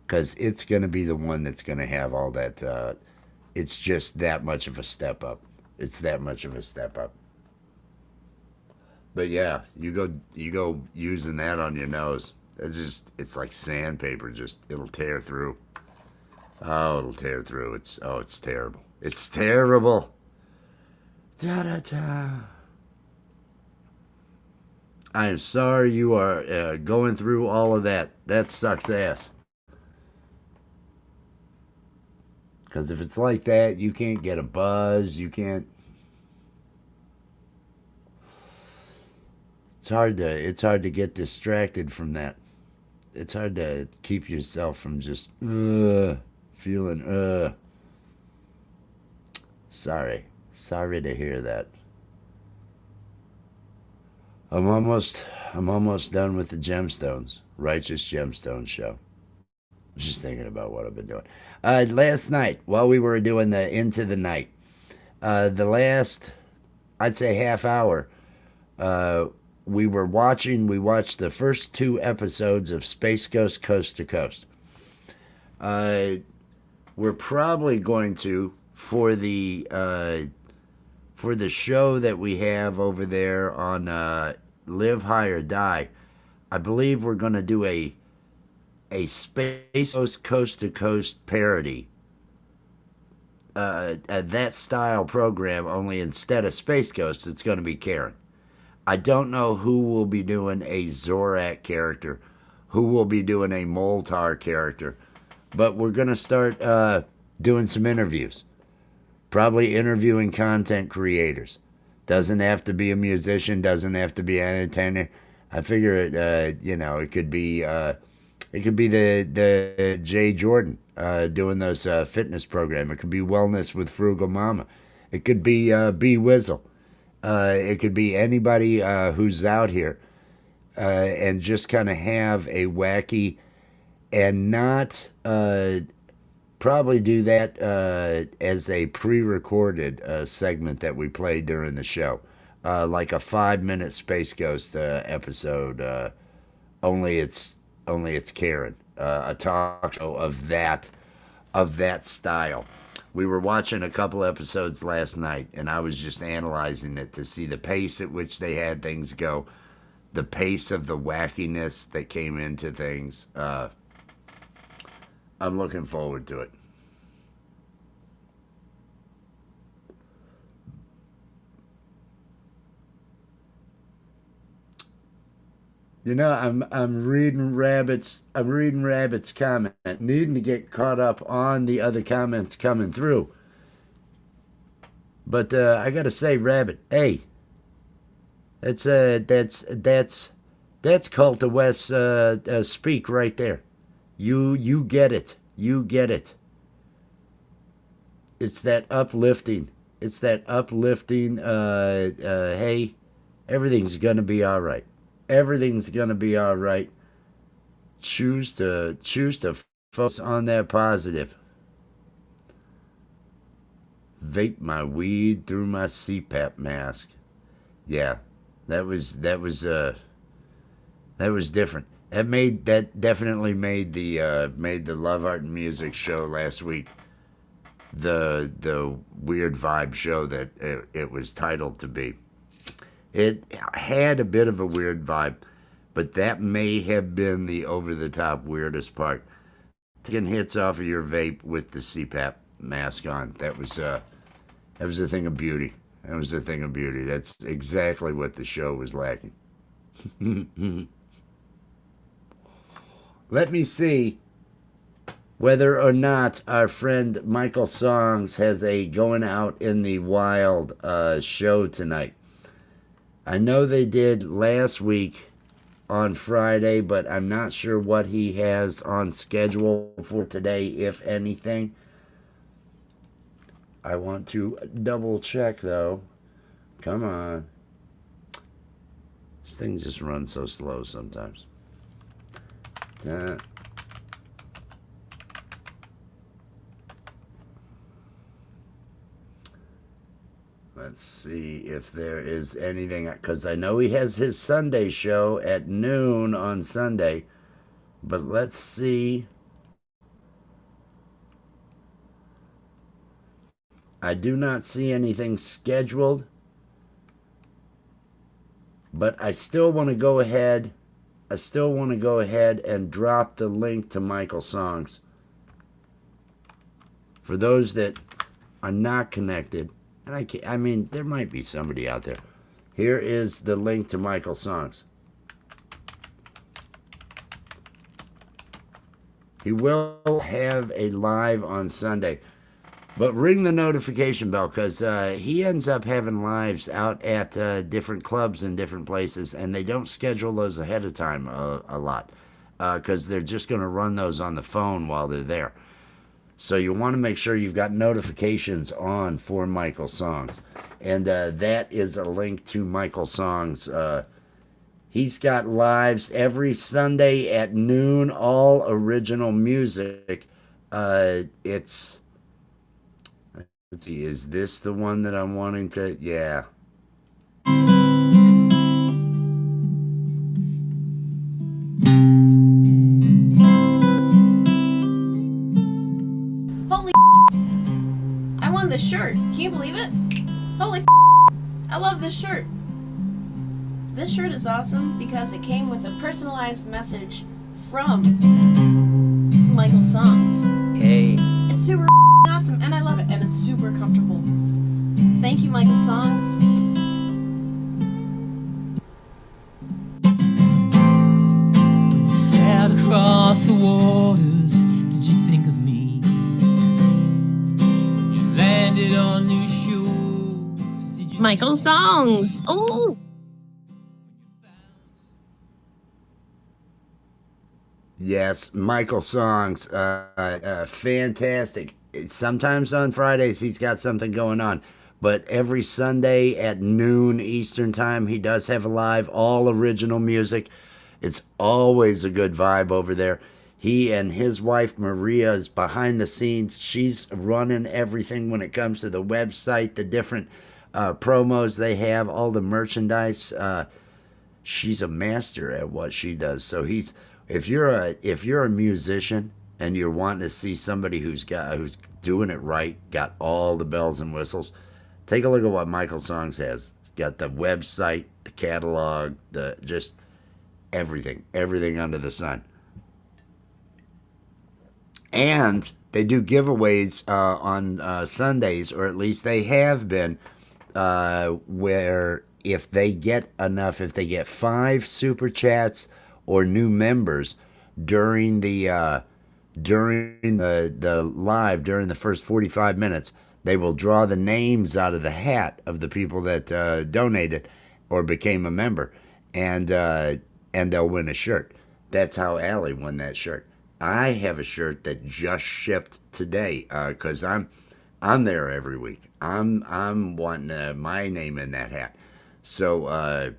because it's gonna be the one that's gonna have all that. It's just that much of a step up. It's that much of a step up. But yeah, you go using that on your nose. It's like sandpaper. Just it'll tear through. Oh, it'll tear through. It's terrible. It's terrible. Da da da. I am sorry you are going through all of that. That sucks ass. Because if it's like that, you can't get a buzz. You can't. It's hard to get distracted from that. It's hard to keep yourself from just feeling sorry to hear that. I'm almost done with the gemstones, righteous gemstones show. Just thinking about what I've been doing. Last night while we were doing the into the night, the last I'd say half hour, we watched the first two episodes of Space Ghost Coast to Coast. We're probably going to for the show that we have over there on Live High or Die. I believe we're going to do a Space Coast to Coast parody. That style program, only instead of Space Ghost, it's going to be Karen. I don't know who will be doing a Zorak character, who will be doing a Moltar character, but we're going to start doing some interviews. Probably interviewing content creators. Doesn't have to be a musician, doesn't have to be an entertainer. I figure it could be the Jay Jordan doing those fitness program. It could be Wellness with Frugal Mama. It could be B Wizzle. It could be anybody who's out here and just kind of have a wacky and not probably do that as a pre-recorded segment that we play during the show, like a 5-minute Space Ghost episode. Only it's Karen, a talk show of that style. We were watching a couple episodes last night, and I was just analyzing it to see the pace at which they had things go, the pace of the wackiness that came into things. I'm looking forward to it. I'm reading Rabbit's comment, needing to get caught up on the other comments coming through. But I gotta say, Rabbit, hey, that's Cult of West speak right there. You get it. You get it. It's that uplifting. It's that uplifting. Hey, everything's gonna be all right. Everything's gonna be all right. Choose to focus on that positive. Vape my weed through my CPAP mask. Yeah, that was different. That definitely made the Love Art and Music show last week the weird vibe show that it was titled to be. It had a bit of a weird vibe, but that may have been the over the top weirdest part. taking hits off of your vape with the CPAP mask on. That was a thing of beauty. That was a thing of beauty. That's exactly what the show was lacking. Let me see whether or not our friend Michael Songs has a Going Out in the Wild show tonight. I know they did last week on Friday, but I'm not sure what he has on schedule for today, if anything. I want to double check, though. Come on. This thing just runs so slow sometimes. Let's see if there is anything, because I know he has his Sunday show at noon on Sunday, but let's see. I do not see anything scheduled, but I still want to go ahead. I still want to go ahead and drop the link to Michael Songs. For those that are not connected, and I mean, there might be somebody out there. Here is the link to Michael Songs. He will have a live on Sunday. But ring the notification bell, because he ends up having lives out at different clubs in different places, and they don't schedule those ahead of time a lot, because they're just going to run those on the phone while they're there. So you want to make sure you've got notifications on for Michael Songs. And that is a link to Michael Songs. He's got lives every Sunday at noon, all original music. Let's see, is this the one that I'm wanting to? Yeah. Holy I won this shirt. Can you believe it? Holy I love this shirt. This shirt is awesome because it came with a personalized message from Michael Songs. Hey. It's super awesome, and I love it, and it's super comfortable. Thank you, Michael Songs. Sailed across the waters, did you think of me? When you landed on new shores, did you Michael Songs. Oh. Yes, Michael Songs, fantastic. Sometimes on Fridays he's got something going on, but every Sunday at noon Eastern time he does have a live, all original music. It's always a good vibe over there. He and his wife Maria is behind the scenes. She's running everything when it comes to the website, the different promos they have, all the merchandise. She's a master at what she does. So if you're a musician and you're wanting to see somebody who's doing it right, got all the bells and whistles, take a look at what Michael Songs has. Got the website, the catalog, just everything under the sun. And they do giveaways on Sundays, or at least they have been, where if they get 5 super chats or new members during the live, during the first 45 minutes, they will draw the names out of the hat of the people that donated or became a member, and they'll win a shirt. That's how Allie won that shirt. I have a shirt that just shipped today, because I'm there every week. I'm wanting my name in that hat. So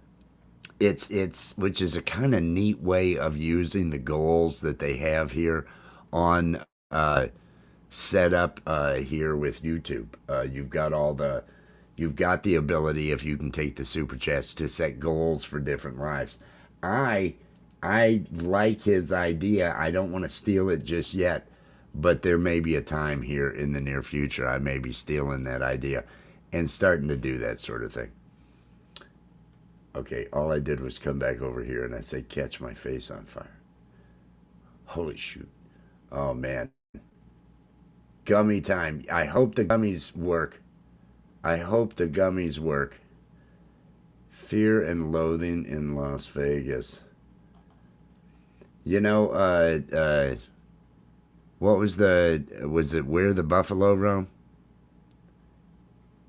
it's which is a kind of neat way of using the goals that they have here on set up here with YouTube. You've got the ability, if you can take the super chats, to set goals for different lives. I like his idea. I don't want to steal it just yet, but there may be a time here in the near future I may be stealing that idea and starting to do that sort of thing. Okay, all I did was come back over here and I say, catch my face on fire. Holy shoot. Oh man, gummy time. I hope the gummies work. I hope the gummies work. Fear and Loathing in Las Vegas. You know, what was it Where the Buffalo Roam?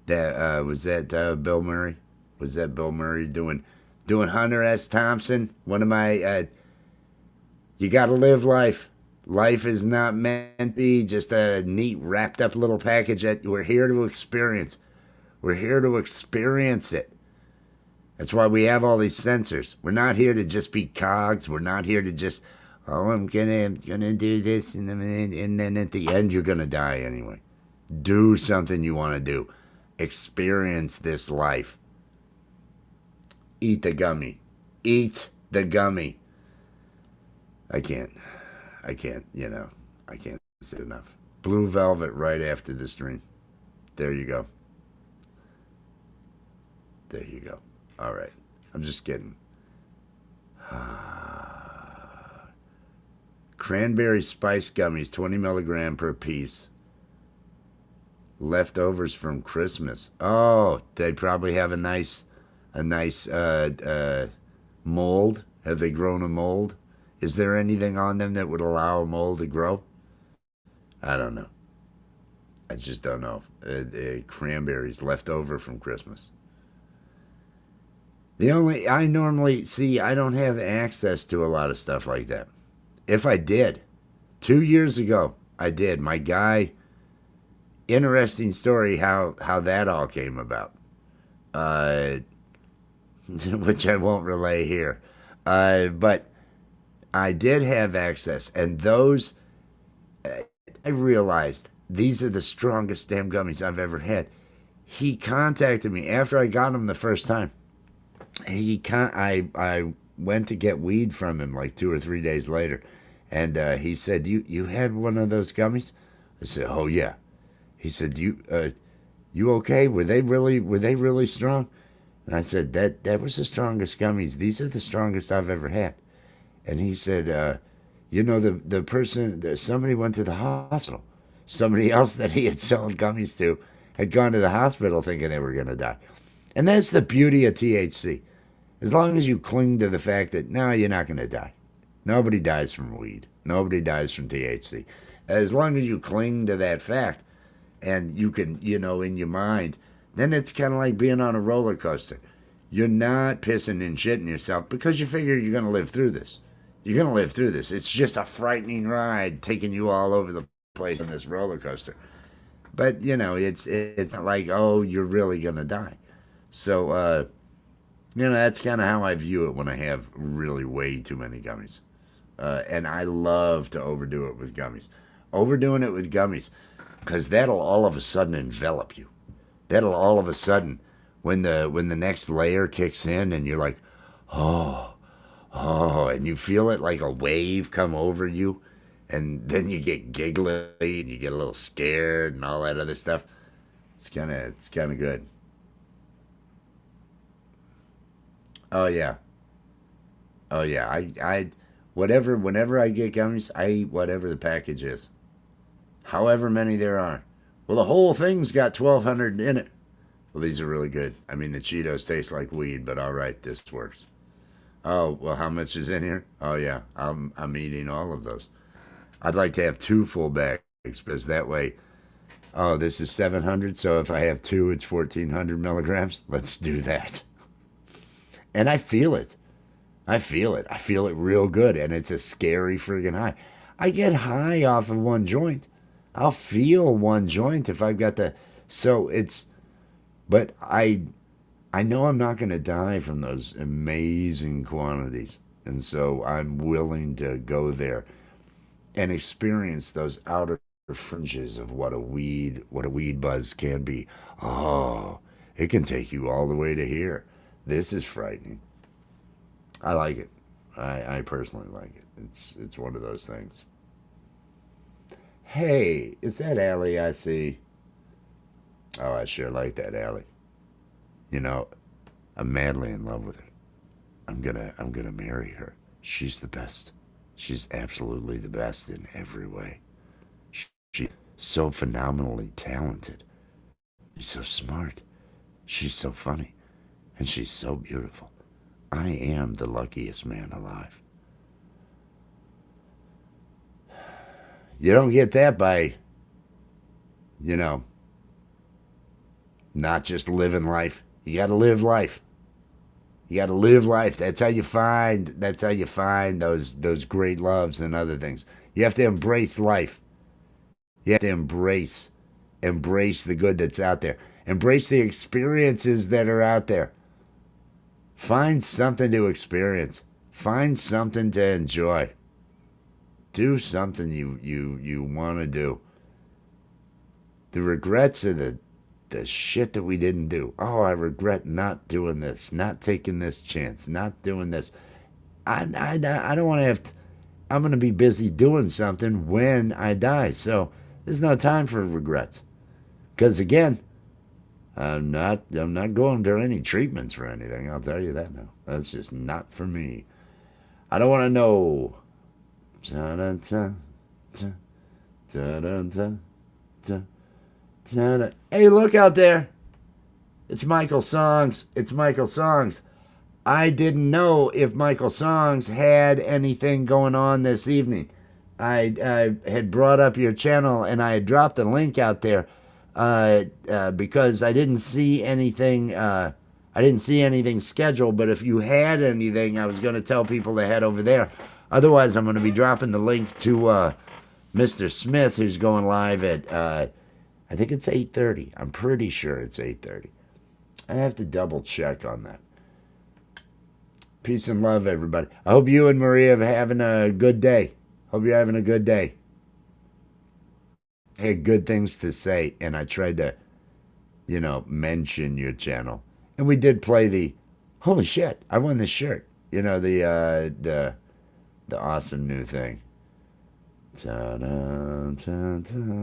That was that Bill Murray? Was that Bill Murray doing Hunter S. Thompson? One of my you gotta live life. Life is not meant to be just a neat wrapped up little package that we're here to experience. We're here to experience it. That's why we have all these sensors. We're not here to just be cogs. We're not here to just, oh, I'm gonna do this, and then at the end you're gonna die anyway. Do something you want to do. Experience this life. Eat the gummy. Eat the gummy. I can't, I can't say enough. Blue Velvet right after the stream. There you go. There you go. All right. I'm just kidding. Cranberry spice gummies, 20 milligram per piece. Leftovers from Christmas. Oh, they probably have a nice mold. Have they grown a mold? Is there anything on them that would allow a mold to grow? I don't know. I just don't know. Cranberries left over from Christmas. I don't have access to a lot of stuff like that. If I did, 2 years ago, I did. My guy, interesting story how that all came about, which I won't relay here. But I did have access, and those, I realized these are the strongest damn gummies I've ever had. He contacted me after I got them the first time. I went to get weed from him like 2 or 3 days later, and he said, "You had one of those gummies?" I said, "Oh yeah." He said, "You okay? Were they really strong?" And I said, "That was the strongest gummies. These are the strongest I've ever had." And he said, the person, somebody went to the hospital. Somebody else that he had sold gummies to had gone to the hospital thinking they were going to die. And that's the beauty of THC. As long as you cling to the fact that, no, you're not going to die. Nobody dies from weed. Nobody dies from THC. As long as you cling to that fact, and you can, in your mind, then it's kind of like being on a roller coaster. You're not pissing and shitting yourself because you figure you're going to live through this. You're going to live through this. It's just a frightening ride taking you all over the place on this roller coaster. But, it's not like, oh, you're really going to die. So, that's kind of how I view it when I have really way too many gummies. And I love to overdo it with gummies. Overdoing it with gummies, because that'll all of a sudden envelop you. That'll all of a sudden, when the next layer kicks in and you're like, oh, and you feel it like a wave come over you, and then you get giggly and you get a little scared and all that other stuff. It's kind of good. Oh yeah. I whenever I get gummies, I eat whatever the package is. However many there are. Well, the whole thing's got 1,200 in it. Well, these are really good. I mean, the Cheetos taste like weed, but all right, this works. Oh, well, how much is in here? Oh yeah, I'm eating all of those. I'd like to have 2 full bags because that way. Oh, this is 700, so if I have 2, it's 1,400 milligrams. Let's do that. And I feel it. I feel it real good, and it's a scary friggin' high. I get high off of one joint. I'll feel one joint if I've got but I know I'm not going to die from those amazing quantities, and so I'm willing to go there and experience those outer fringes of what a weed buzz can be. Oh, it can take you all the way to here. This is frightening. I like it. I personally like it. It's one of those things. Hey, is that Allie I see? Oh, I sure like that Allie. I'm madly in love with her. I'm gonna marry her. She's the best. She's absolutely the best in every way. She's so phenomenally talented. She's so smart. She's so funny. And she's so beautiful. I am the luckiest man alive. You don't get that by, you know, not just living life. You got to live life. You got to live life. That's how you find. That's how you find those great loves and other things. You have to embrace life. You have to embrace the good that's out there. Embrace the experiences that are out there. Find something to experience. Find something to enjoy. Do something you want to do. The regrets are the shit that we didn't do. Oh, I regret not doing this, not taking this chance, not doing this. I don't want to have to, I'm going to be busy doing something when I die. So there's no time for regrets. Because again, I'm not going to any treatments for anything. I'll tell you that now. That's just not for me. I don't want to know. Hey, look out there. It's Michael Songs. It's Michael Songs. I didn't know if Michael Songs had anything going on this evening. I had brought up your channel and I had dropped a link out there because I didn't see anything. I didn't see anything scheduled. But if you had anything, I was going to tell people to head over there. Otherwise, I'm going to be dropping the link to Mr. Smith, who's going live at I think it's 8:30. I'm pretty sure it's 8:30. I have to double check on that. Peace and love, everybody. I hope you and Maria are having a good day. Hope you're having a good day. I had good things to say, and I tried to, mention your channel. And we did play the, holy shit, I won this shirt. The awesome new thing. Da-da, da-da, da-da,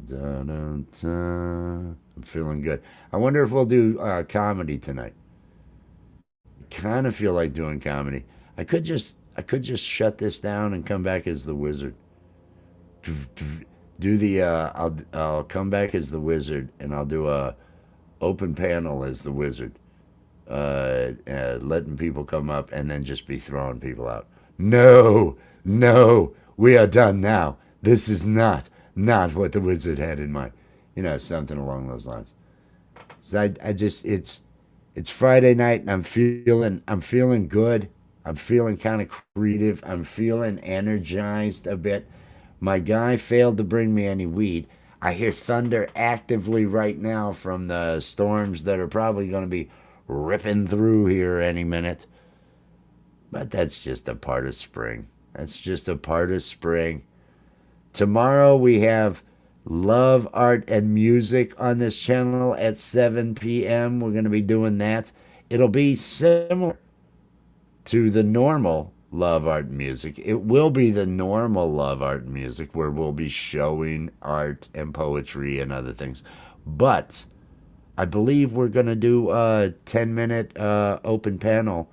da-da, da-da. I'm feeling good. I wonder if we'll do comedy tonight. I kind of feel like doing comedy. I could just shut this down and come back as the wizard. Do the I'll come back as the wizard and I'll do a open panel as the wizard, letting people come up and then just be throwing people out. No, we are done now. This is not what the wizard had in mind. Something along those lines. So I just it's Friday night and I'm feeling good. I'm feeling kind of creative. I'm feeling energized a bit. My guy failed to bring me any weed. I hear thunder actively right now from the storms that are probably going to be ripping through here any minute. But that's just a part of spring. That's just a part of spring. Tomorrow we have Love, Art, and Music on this channel at 7 p.m. We're going to be doing that. It'll be similar to the normal Love, Art, and Music. It will be the normal Love, Art, and Music where we'll be showing art and poetry and other things. But I believe we're going to do a 10-minute open panel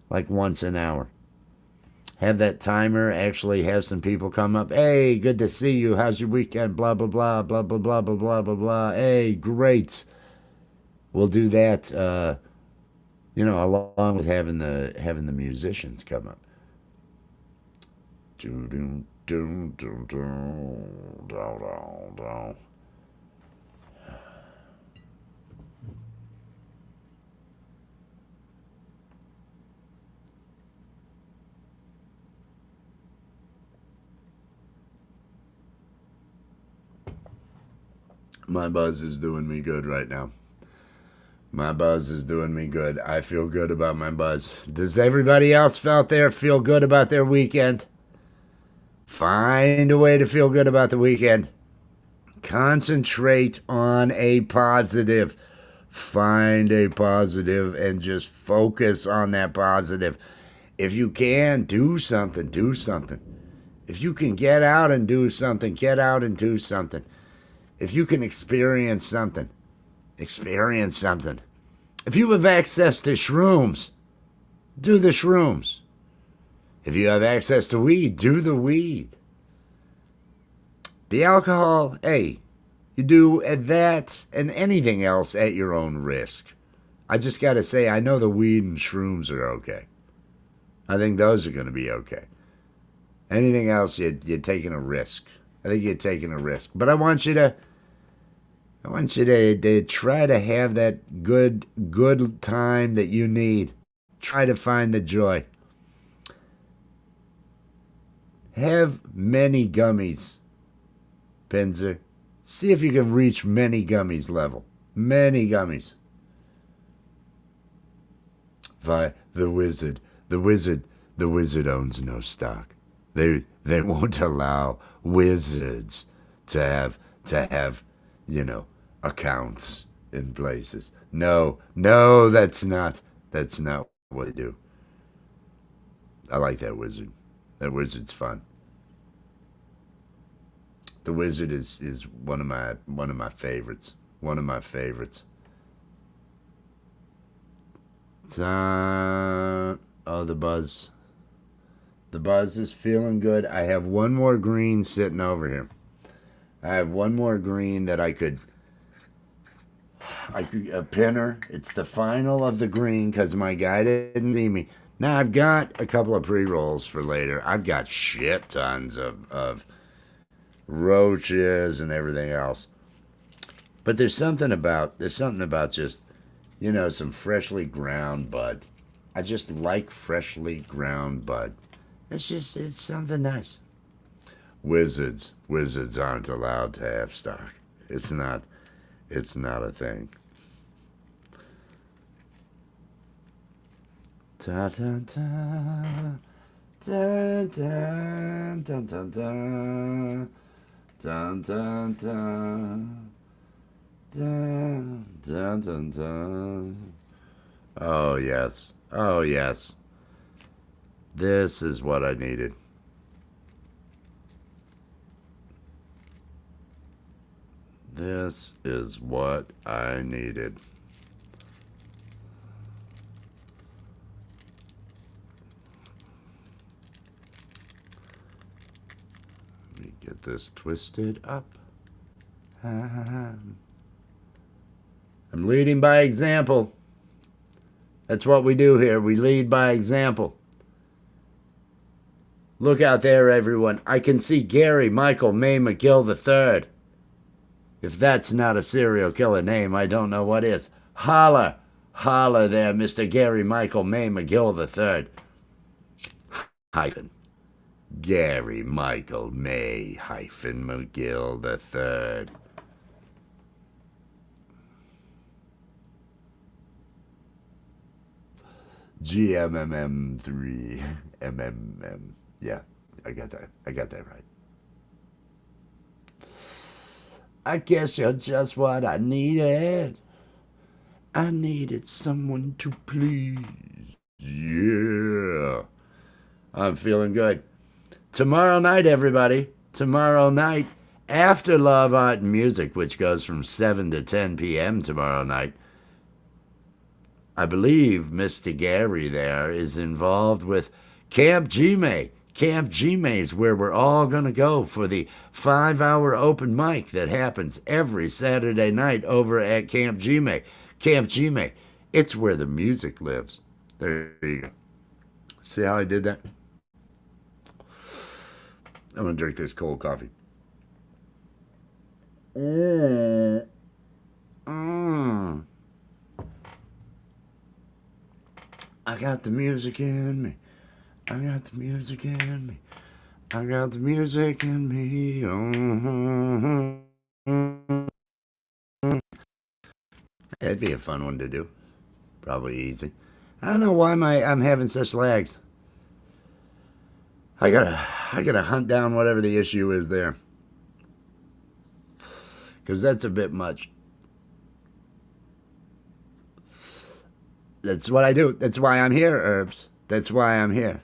like once an hour. Have that timer, actually have some people come up. Hey, good to see you. How's your weekend? Blah, blah, blah, blah, blah, blah, blah, blah, blah, blah. Hey, great. We'll do that, along with having the musicians come up. My buzz is doing me good right now. My buzz is doing me good. I feel good about my buzz. Does everybody else out there feel good about their weekend? Find a way to feel good about the weekend. Concentrate on a positive. Find a positive and just focus on that positive. If you can, do something. Do something. If you can get out and do something, get out and do something. If you can experience something, Experience something. If you have access to shrooms, do the shrooms. If you have access to weed, do the weed. The alcohol, hey, you do that and anything else at your own risk. I just got to say, I know the weed and shrooms are okay. I think those are going to be okay. Anything else, you're taking a risk. I think you're taking a risk. But I want you to try to have that good time that you need. Try to find the joy. Have many gummies, Pinzer. See if you can reach many gummies level. Many gummies. The wizard owns no stock. They won't allow wizards to have, accounts in places. No, that's not what they do. I like that wizard. That wizard's fun. The wizard is one of my favorites. One of my favorites. Oh, the buzz. The buzz is feeling good. I have one more green sitting over here. I have one more green that I could a pinner. It's the final of the green because my guy didn't see me. Now I've got a couple of pre-rolls for later. I've got shit tons of roaches and everything else. But there's something about just, some freshly ground bud. I just like freshly ground bud. It's something nice. Wizards aren't allowed to have stock. It's not a thing. Ta ta ta ta ta ta ta ta. Dun, dun, dun. Dun, dun, dun, dun. Oh, yes. Oh, yes. This is what I needed. This is what I needed. Let me get this twisted up. I'm leading by example. That's what we do here. We lead by example. Look out there, everyone. I can see Gary Michael May McGill III. If that's not a serial killer name, I don't know what is. Holla. Holla there, Mr. Gary Michael May McGill III. Hyphen. Gary Michael May hyphen McGill III. GMMM3 MMM. Yeah, I got that right. I guess you're just what I needed. I needed someone to please. Yeah. I'm feeling good. Tomorrow night, everybody. Tomorrow night, after Love, Art, and Music, which goes from 7 to 10 p.m. tomorrow night, I believe Mr. Gary there is involved with Camp G-May. Camp G-May is where we're all going to go for the 5-hour open mic that happens every Saturday night over at Camp G-May. Camp G-May. It's where the music lives. There you go. See how I did that? I'm going to drink this cold coffee. I got the music in me. I got the music in me. I got the music in me. That'd be a fun one to do. Probably easy. I don't know why I'm having such lags. I gotta hunt down whatever the issue is there. Because that's a bit much. That's what I do. That's why I'm here, Herbs. That's why I'm here.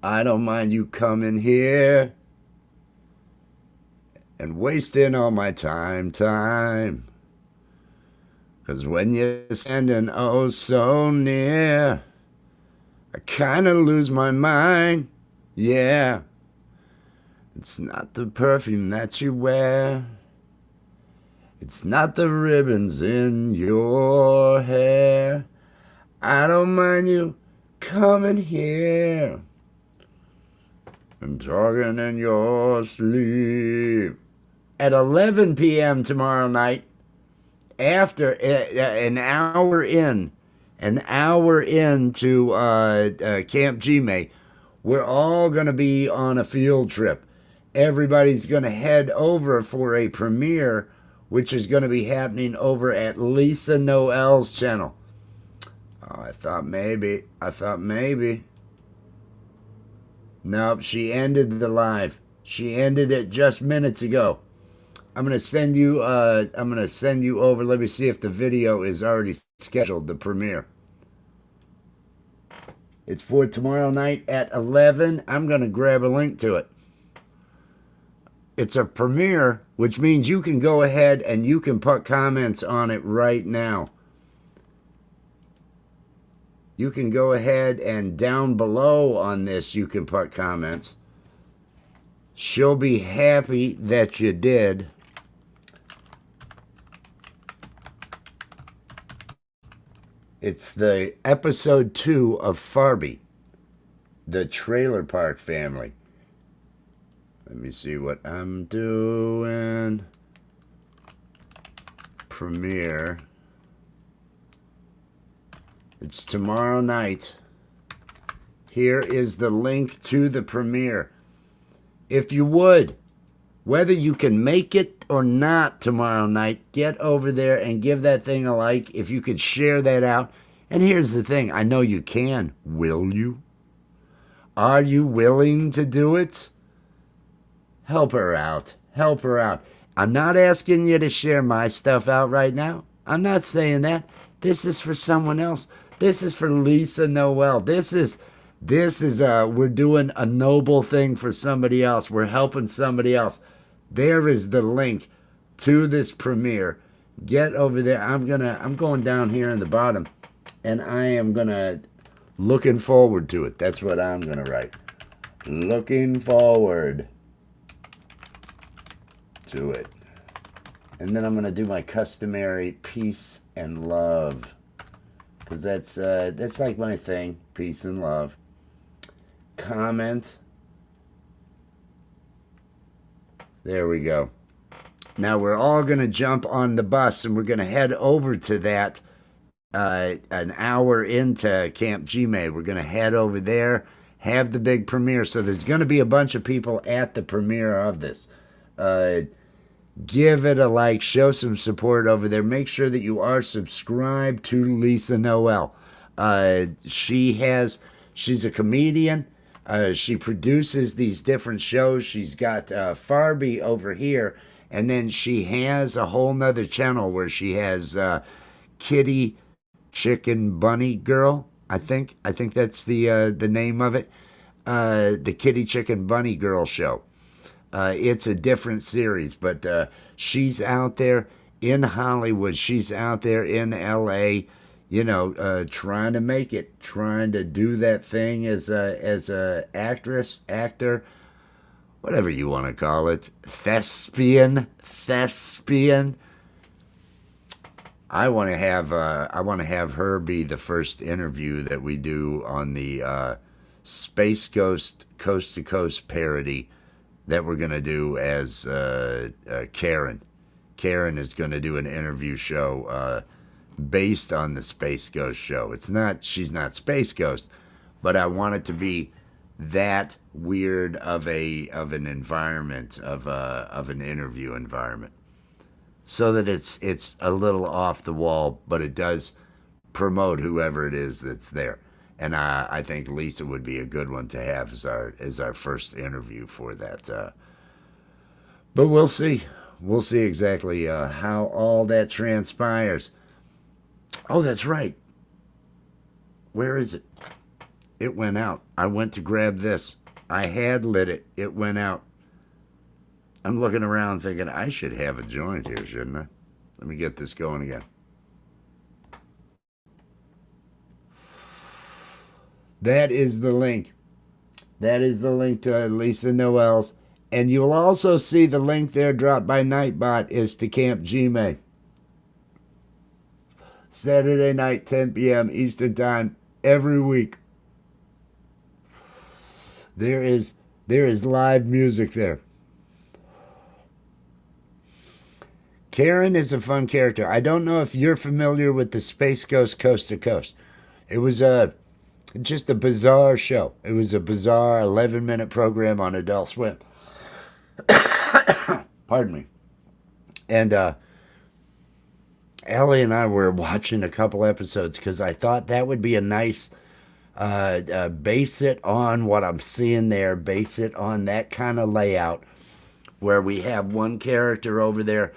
I don't mind you coming here and wasting all my time. 'Cause when you're standing oh so near, I kinda lose my mind, yeah. It's not the perfume that you wear, it's not the ribbons in your hair. I don't mind you coming here and talking in your sleep. At 11 p.m. tomorrow night, after an hour into Camp Gmail, we're all going to be on a field trip. Everybody's going to head over for a premiere, which is going to be happening over at Lisa Noel's channel. Oh, I thought maybe. Nope, she ended the live. She ended it just minutes ago. I'm gonna send you over. Let me see if the video is already scheduled, the premiere. It's for tomorrow night at 11. I'm gonna grab a link to it. It's a premiere, which means you can go ahead and you can put comments on it right now. You can go ahead and down below on this you can put comments. She'll be happy that you did. It's the episode 2 of Farby, the Trailer Park Family. Let me see what I'm doing. Premiere. It's tomorrow night. Here is the link to the premiere. If you would, whether you can make it or not tomorrow night, get over there and give that thing a like. If you could share that out. And here's the thing. I know you can. Will you? Are you willing to do it? Help her out. Help her out. I'm not asking you to share my stuff out right now. I'm not saying that. This is for someone else. This is for Lisa Noel. This is we're doing a noble thing for somebody else. We're helping somebody else. There is the link to this premiere. Get over there. I'm going down here in the bottom, and I am looking forward to it. That's what I'm gonna write. Looking forward to it. And then I'm gonna do my customary peace and love, because that's like my thing. Peace and love. Comment. There we go. Now we're all going to jump on the bus and we're going to head over to that an hour into Camp Gmail. We're going to head over there, have the big premiere. So there's going to be a bunch of people at the premiere of this. Give it a like, show some support over there. Make sure that you are subscribed to Lisa Noel. She's a comedian. She produces these different shows. She's got Farby over here, and then she has a whole nother channel where she has Kitty Chicken Bunny Girl. I think that's the name of it. The Kitty Chicken Bunny Girl Show. It's a different series, but she's out there in Hollywood. She's out there in LA. Trying to make it, trying to do that thing as a actress, actor, whatever you want to call it, thespian. I want to have her be the first interview that we do on the Space Ghost Coast to Coast parody that we're gonna do as Karen. Karen is gonna do an interview show. Based on the Space Ghost show. She's not Space Ghost, but I want it to be that weird of an environment, of an interview environment, so that it's a little off the wall, but it does promote whoever it is that's there. And I think Lisa would be a good one to have as our first interview for that. But we'll see. We'll see exactly how all that transpires. Oh, that's right. Where is it? It went out. I went to grab this. I had lit it. It went out. I'm looking around thinking I should have a joint here, shouldn't I? Let me get this going again. That is the link. That is the link to Lisa Noel's. And you'll also see the link there dropped by Nightbot is to Camp Gmail. Saturday night, 10 p.m. Eastern Time, every week. There is live music there. Karen is a fun character. I don't know if you're familiar with the Space Ghost Coast to Coast. It was just a bizarre show. It was a bizarre 11-minute program on Adult Swim. Pardon me. And Ellie and I were watching a couple episodes because I thought that would be a nice base it on what I'm seeing there, base it on that kind of layout where we have one character over there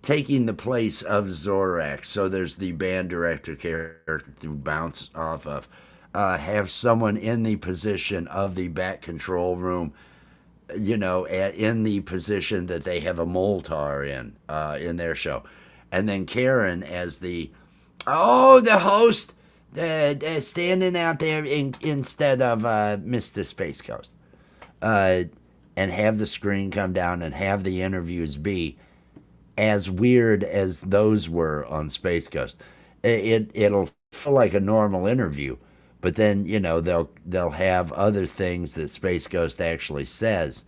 taking the place of Zorak. So there's the band director character to bounce off of. Have someone in the position of the back control room, in the position that they have a Moltar in their show. And then Karen as the host, standing out there instead of Mr. Space Coast. And have the screen come down and have the interviews be as weird as those were on Space Ghost. It'll feel like a normal interview, but then they'll have other things that Space Ghost actually says.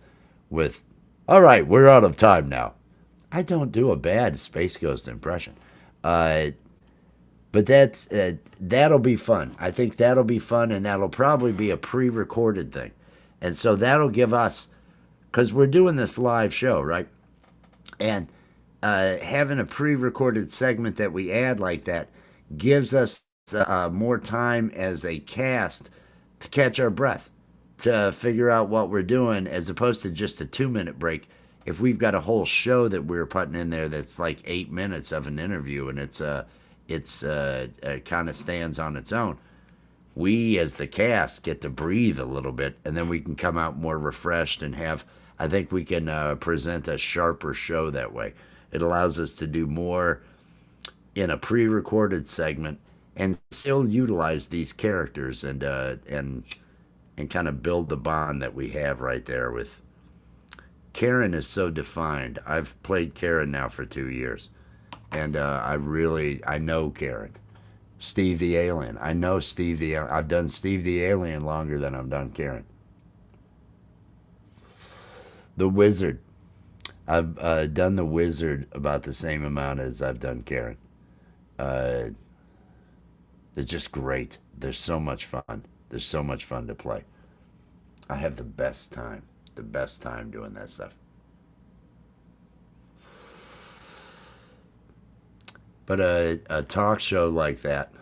With, all right, we're out of time now. I don't do a bad Space Ghost impression, but that'll be fun. I think that'll be fun, and that'll probably be a pre-recorded thing, and so that'll give us, because we're doing this live show, right? And having a pre-recorded segment that we add like that gives us more time as a cast to catch our breath, to figure out what we're doing, as opposed to just a 2-minute break. If we've got a whole show that we're putting in there that's like 8 minutes of an interview, and it's kind of stands on its own, we as the cast get to breathe a little bit, and then we can come out more refreshed and have. I think we can present a sharper show that way. It allows us to do more in a pre-recorded segment and still utilize these characters and kind of build the bond that we have right there with. Karen is so defined. I've played Karen now for 2 years, and I know Karen. Steve the Alien. I know Steve the Alien. I've done Steve the Alien longer than I've done Karen. The Wizard. I've done the Wizard about the same amount as I've done Karen. They're just great. They're so much fun. They're so much fun to play. I have the best time doing that stuff. But a talk show like that,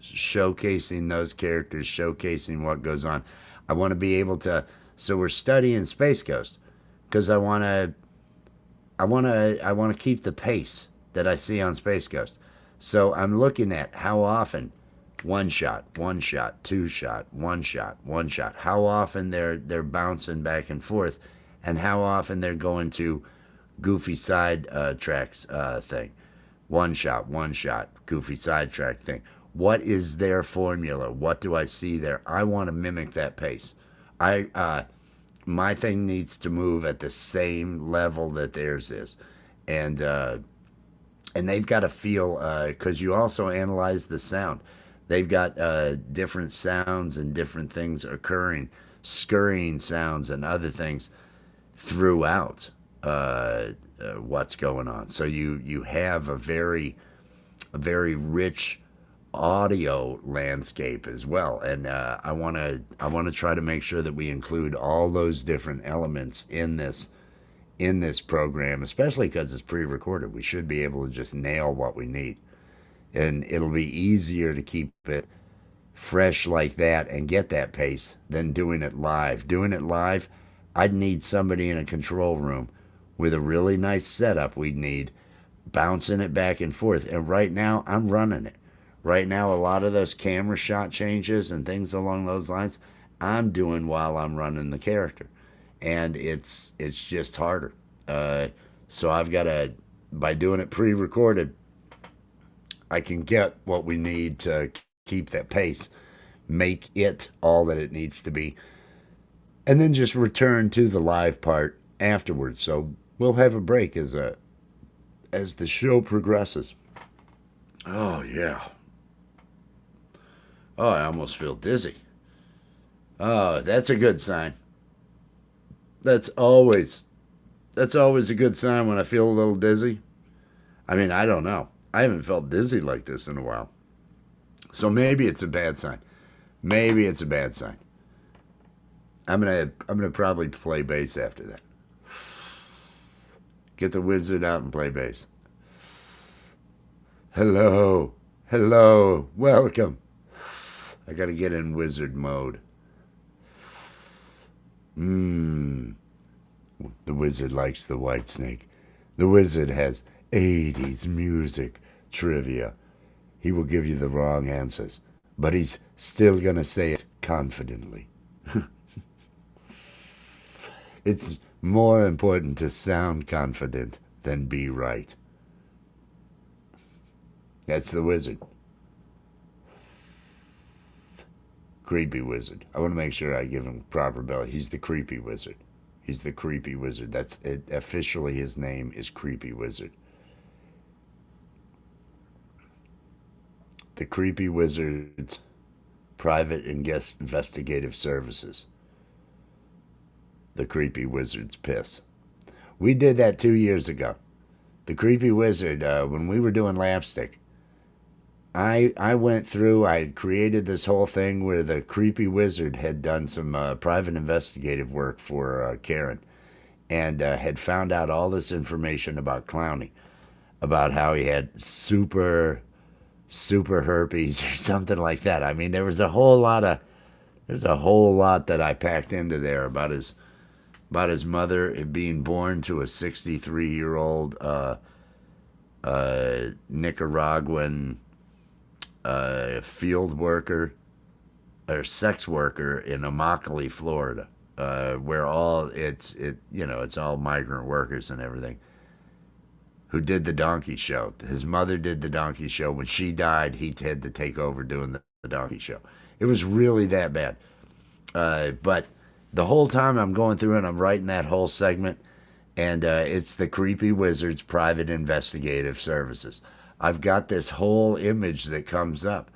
showcasing those characters, showcasing what goes on. I want to be able to. So we're studying Space Ghost because I want to keep the pace that I see on Space Ghost. So I'm looking at how often one shot, two shot, one shot. How often they're bouncing back and forth, and how often they're going to goofy side tracks thing. One shot, goofy sidetrack thing. What is their formula? What do I see there? I want to mimic that pace. My thing needs to move at the same level that theirs is, and they've got to feel, because you also analyze the sound. They've got different sounds and different things occurring, scurrying sounds and other things throughout what's going on. So you have a very rich audio landscape as well, and I want to try to make sure that we include all those different elements in this program, especially because it's pre-recorded. We should be able to just nail what we need, and it'll be easier to keep it fresh like that and get that pace than doing it live. Doing it live, I'd need somebody in a control room with a really nice setup. We'd need bouncing it back and forth, and right now I'm running it. Right now, a lot of those camera shot changes and things along those lines, I'm doing while I'm running the character, and it's just harder. So I've got to, by doing it pre-recorded, I can get what we need to keep that pace, make it all that it needs to be, and then just return to the live part afterwards. So we'll have a break as the show progresses. Oh yeah. Oh, I almost feel dizzy. Oh, that's a good sign. That's always a good sign when I feel a little dizzy. I mean, I don't know. I haven't felt dizzy like this in a while. So maybe it's a bad sign. Maybe it's a bad sign. I'm gonna probably play bass after that. Get the wizard out and play bass. Hello. Hello. Welcome. I gotta get in wizard mode. The wizard likes the white snake. The wizard has 80s music trivia. He will give you the wrong answers, but he's still gonna say it confidently. It's more important to sound confident than be right. That's the wizard. Creepy wizard. I want to make sure I give him proper belly. He's the creepy wizard. He's the creepy wizard. That's it. Officially, his name is Creepy Wizard. The Creepy Wizard's Private and Guest Investigative Services. The Creepy Wizard's Piss. We did that 2 years ago. The Creepy Wizard, when we were doing Lapstick, I went through, I had created this whole thing where the Creepy Wizard had done some private investigative work for Karen, and had found out all this information about Clowney, about how he had super herpes or something like that. I mean, there was a whole lot that I packed into there about his mother being born to a 63-year-old Nicaraguan field worker or sex worker in Immokalee, Florida, where it's all migrant workers and everything, who did the donkey show. His mother did the donkey show. When she died, he had to take over doing the donkey show. It was really that bad. But the whole time I'm going through and I'm writing that whole segment, and it's the Creepy Wizard's Private Investigative Services. I've got this whole image that comes up,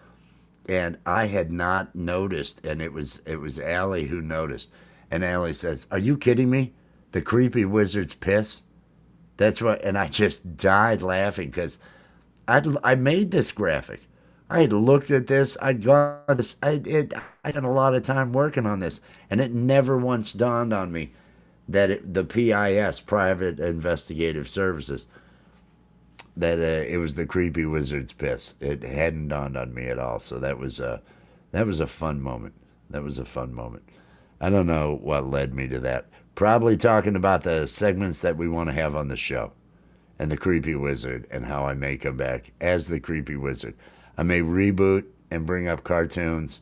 and I had not noticed, and it was Allie who noticed. And Allie says, "Are you kidding me? The Creepy Wizard's Piss?" That's what, and I just died laughing because I made this graphic. I had looked at this. I'd gone this. I spent a lot of time working on this, and it never once dawned on me that the PIS, Private Investigative Services, that it was the Creepy Wizard's Piss. It hadn't dawned on me at all. So that was a fun moment. That was a fun moment. I don't know what led me to that. Probably talking about the segments that we want to have on the show, and the Creepy Wizard, and how I may come back as the Creepy Wizard. I may reboot and bring up cartoons,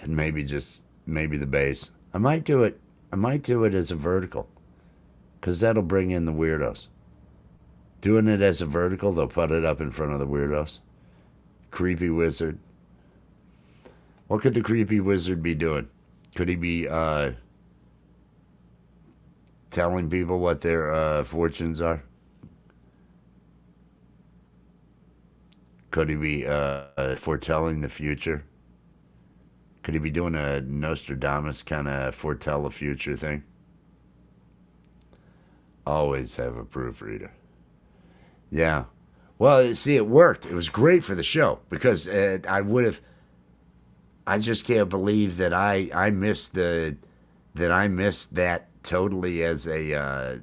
and maybe the bass. I might do it as a vertical, because that'll bring in the weirdos. Doing it as a vertical, they'll put it up in front of the weirdos. Creepy Wizard. What could the Creepy Wizard be doing? Could he be telling people what their fortunes are? Could he be foretelling the future? Could he be doing a Nostradamus kind of foretell the future thing? Always have a proofreader. Yeah. Well, see, it worked. It was great for the show because I just can't believe that I missed that totally as a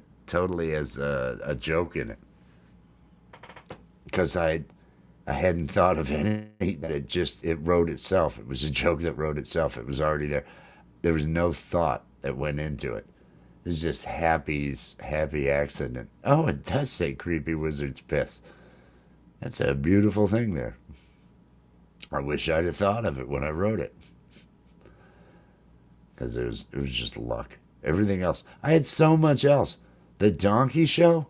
joke in it, because I hadn't thought of any. It wrote itself. It was a joke that wrote itself. It was already there. There was no thought that went into it. It was just happy accident. Oh, it does say Creepy Wizard's Piss. That's a beautiful thing there. I wish I'd have thought of it when I wrote it, because it was just luck. Everything else. I had so much else. The donkey show,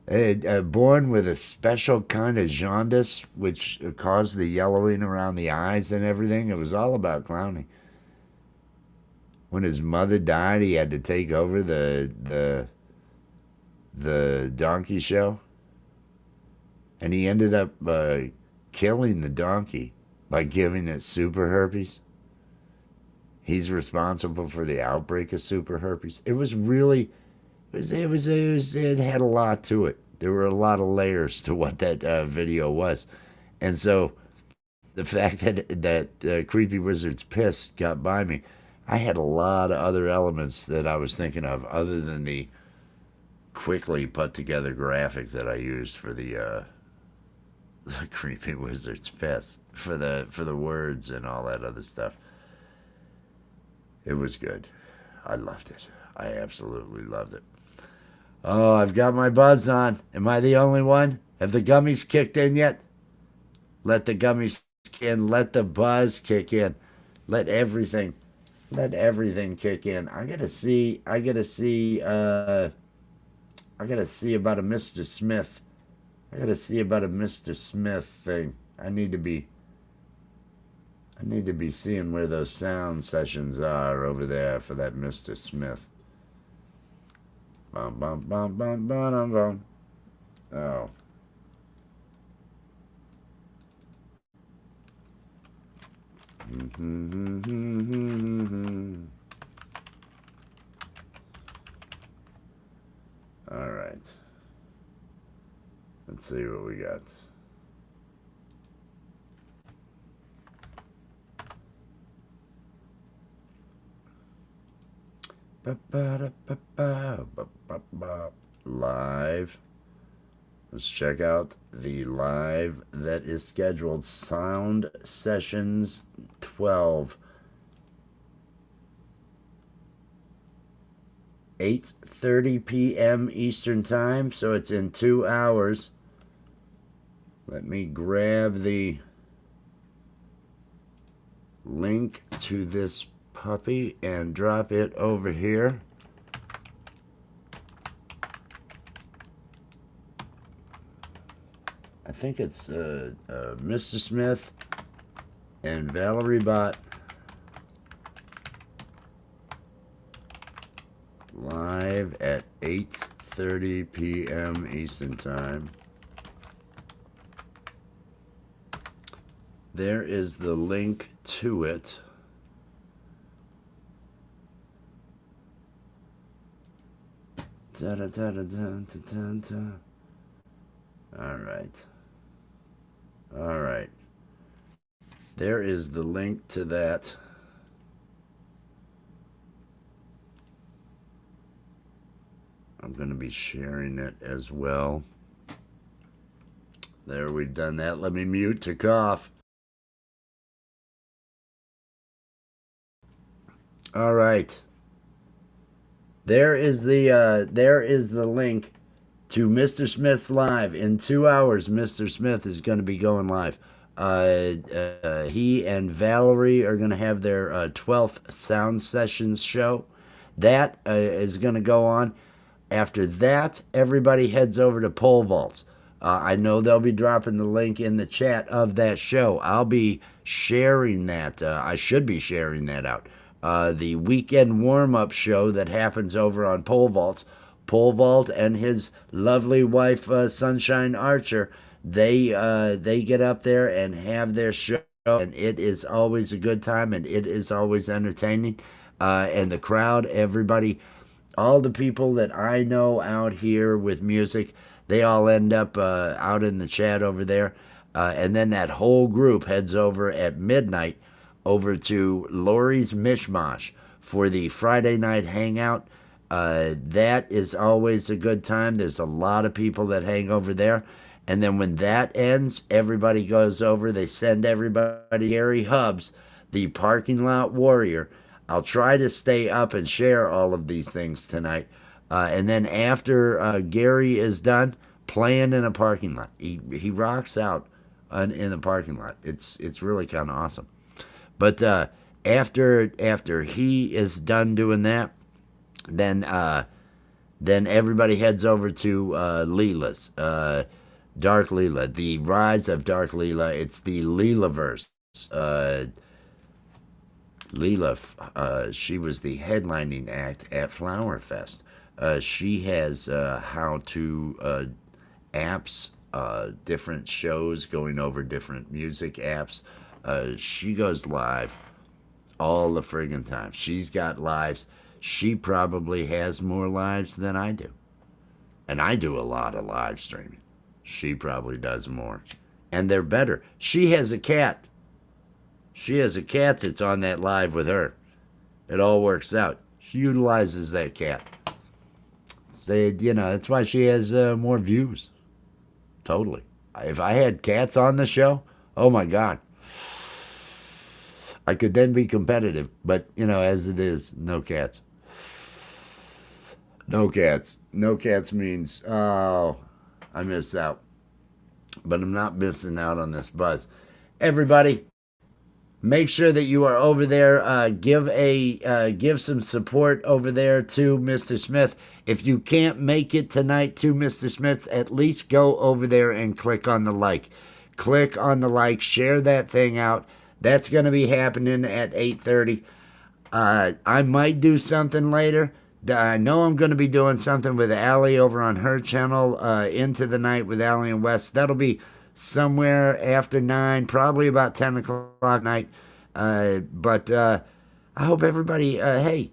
born with a special kind of jaundice, which caused the yellowing around the eyes and everything. It was all about clowning. When his mother died, he had to take over the donkey show, and he ended up killing the donkey by giving it super herpes. He's responsible for the outbreak of super herpes. It was really, it had a lot to it. There were a lot of layers to what that video was, and so the fact that Creepy Wizard's Piss got by me, I had a lot of other elements that I was thinking of other than the quickly put together graphic that I used for the Creepy Wizard's Piss for the words and all that other stuff. It was good. I loved it. I absolutely loved it. Oh, I've got my buzz on. Am I the only one? Have the gummies kicked in yet? Let the gummies kick in. Let the buzz kick in. Let everything kick in. I gotta see about a Mr. Smith. I gotta see about a Mr. Smith thing. I need to be seeing where those sound sessions are over there for that Mr. Smith. Bum bum bum bum bum bum. Oh. All right. Let's see what we got. Live. Let's check out the live that is scheduled. Sound Sessions 12. 8:30 p.m. Eastern Time, so it's in 2 hours. Let me grab the link to this puppy and drop it over here. I think it's Mr. Smith and Valerie Bott live at 8:30 p.m. Eastern Time. There is the link to it. Da, da, da, da, da, da, da. All right. All right. There is the link to that. I'm going to be sharing it as well. There, we've done that. Let me mute to cough. All right. There is the link to Mr. Smith's live. In 2 hours, Mr. Smith is going to be going live. He and Valerie are going to have their 12th Sound Sessions show. That is going to go on. After that, everybody heads over to Pole Vaults. I know they'll be dropping the link in the chat of that show. I'll be sharing that. I should be sharing that out. The weekend warm-up show that happens over on Pole Vaults. Pole Vault and his lovely wife, Sunshine Archer, they get up there and have their show, and it is always a good time, and it is always entertaining. And the crowd, everybody, all the people that I know out here with music, they all end up out in the chat over there. And then that whole group heads over at midnight over to Lori's Mishmash for the Friday night hangout. That is always a good time. There's a lot of people that hang over there. And then when that ends, everybody goes over. They send everybody Gary Hubbs, the parking lot warrior. I'll try to stay up and share all of these things tonight. And then after Gary is done playing in a parking lot, he rocks out in the parking lot. It's really kind of awesome. But after he is done doing that, Then everybody heads over to Leela's, Dark Leela, the Rise of Dark Leela. It's the Leelaverse. Leela, she was the headlining act at Flower Fest. She has how-to apps, different shows going over different music apps. She goes live all the friggin' time. She's got lives. She probably has more lives than I do. And I do a lot of live streaming. She probably does more. And they're better. She has a cat. She has a cat that's on that live with her. It all works out. She utilizes that cat. That's why she has more views. Totally. If I had cats on the show, oh my God. I could then be competitive. But, as it is, no cats. No cats. No cats means, oh, I missed out. But I'm not missing out on this buzz. Everybody, make sure that you are over there. Give some support over there to Mr. Smith. If you can't make it tonight to Mr. Smith's, at least go over there and click on the like. Click on the like. Share that thing out. That's going to be happening at 8:30. I might do something later. I know I'm going to be doing something with Allie over on her channel, Into the Night with Allie and Wes. That'll be somewhere after 9, probably about 10 o'clock night. But I hope everybody, hey,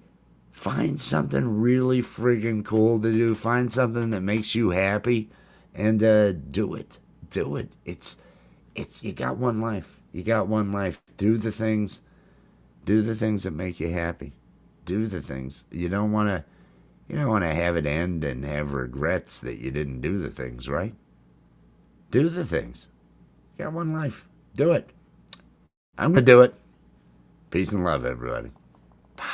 find something really friggin' cool to do. Find something that makes you happy and do it. Do it. It's you got one life. You got one life. Do the things that make you happy. Do the things. You don't want to have it end and have regrets that you didn't do the things, right? Do the things. You got one life. Do it. I'm going to do it. Peace and love, everybody. Bye.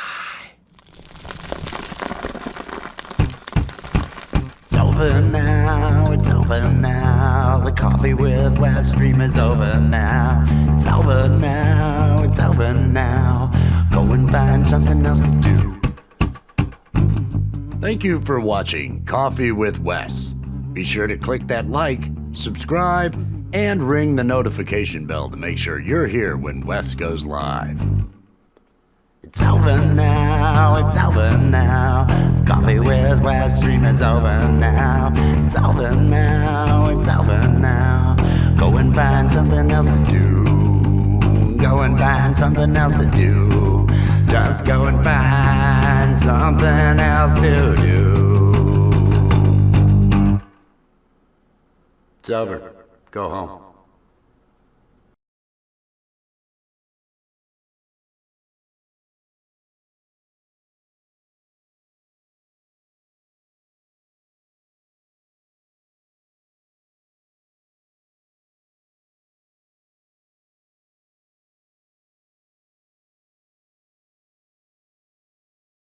It's over now. It's over now. The Coffee with Wes stream is over now. It's over now. It's over now. Go and find something else to do. Thank you for watching Coffee with Wes. Be sure to click that like, subscribe, and ring the notification bell to make sure you're here when Wes goes live. It's over now, it's over now. Coffee with Wes stream is over now. It's over now, it's over now. Go and find something else to do. Go and find something else to do. Just go and find something else to do. It's over. Go home.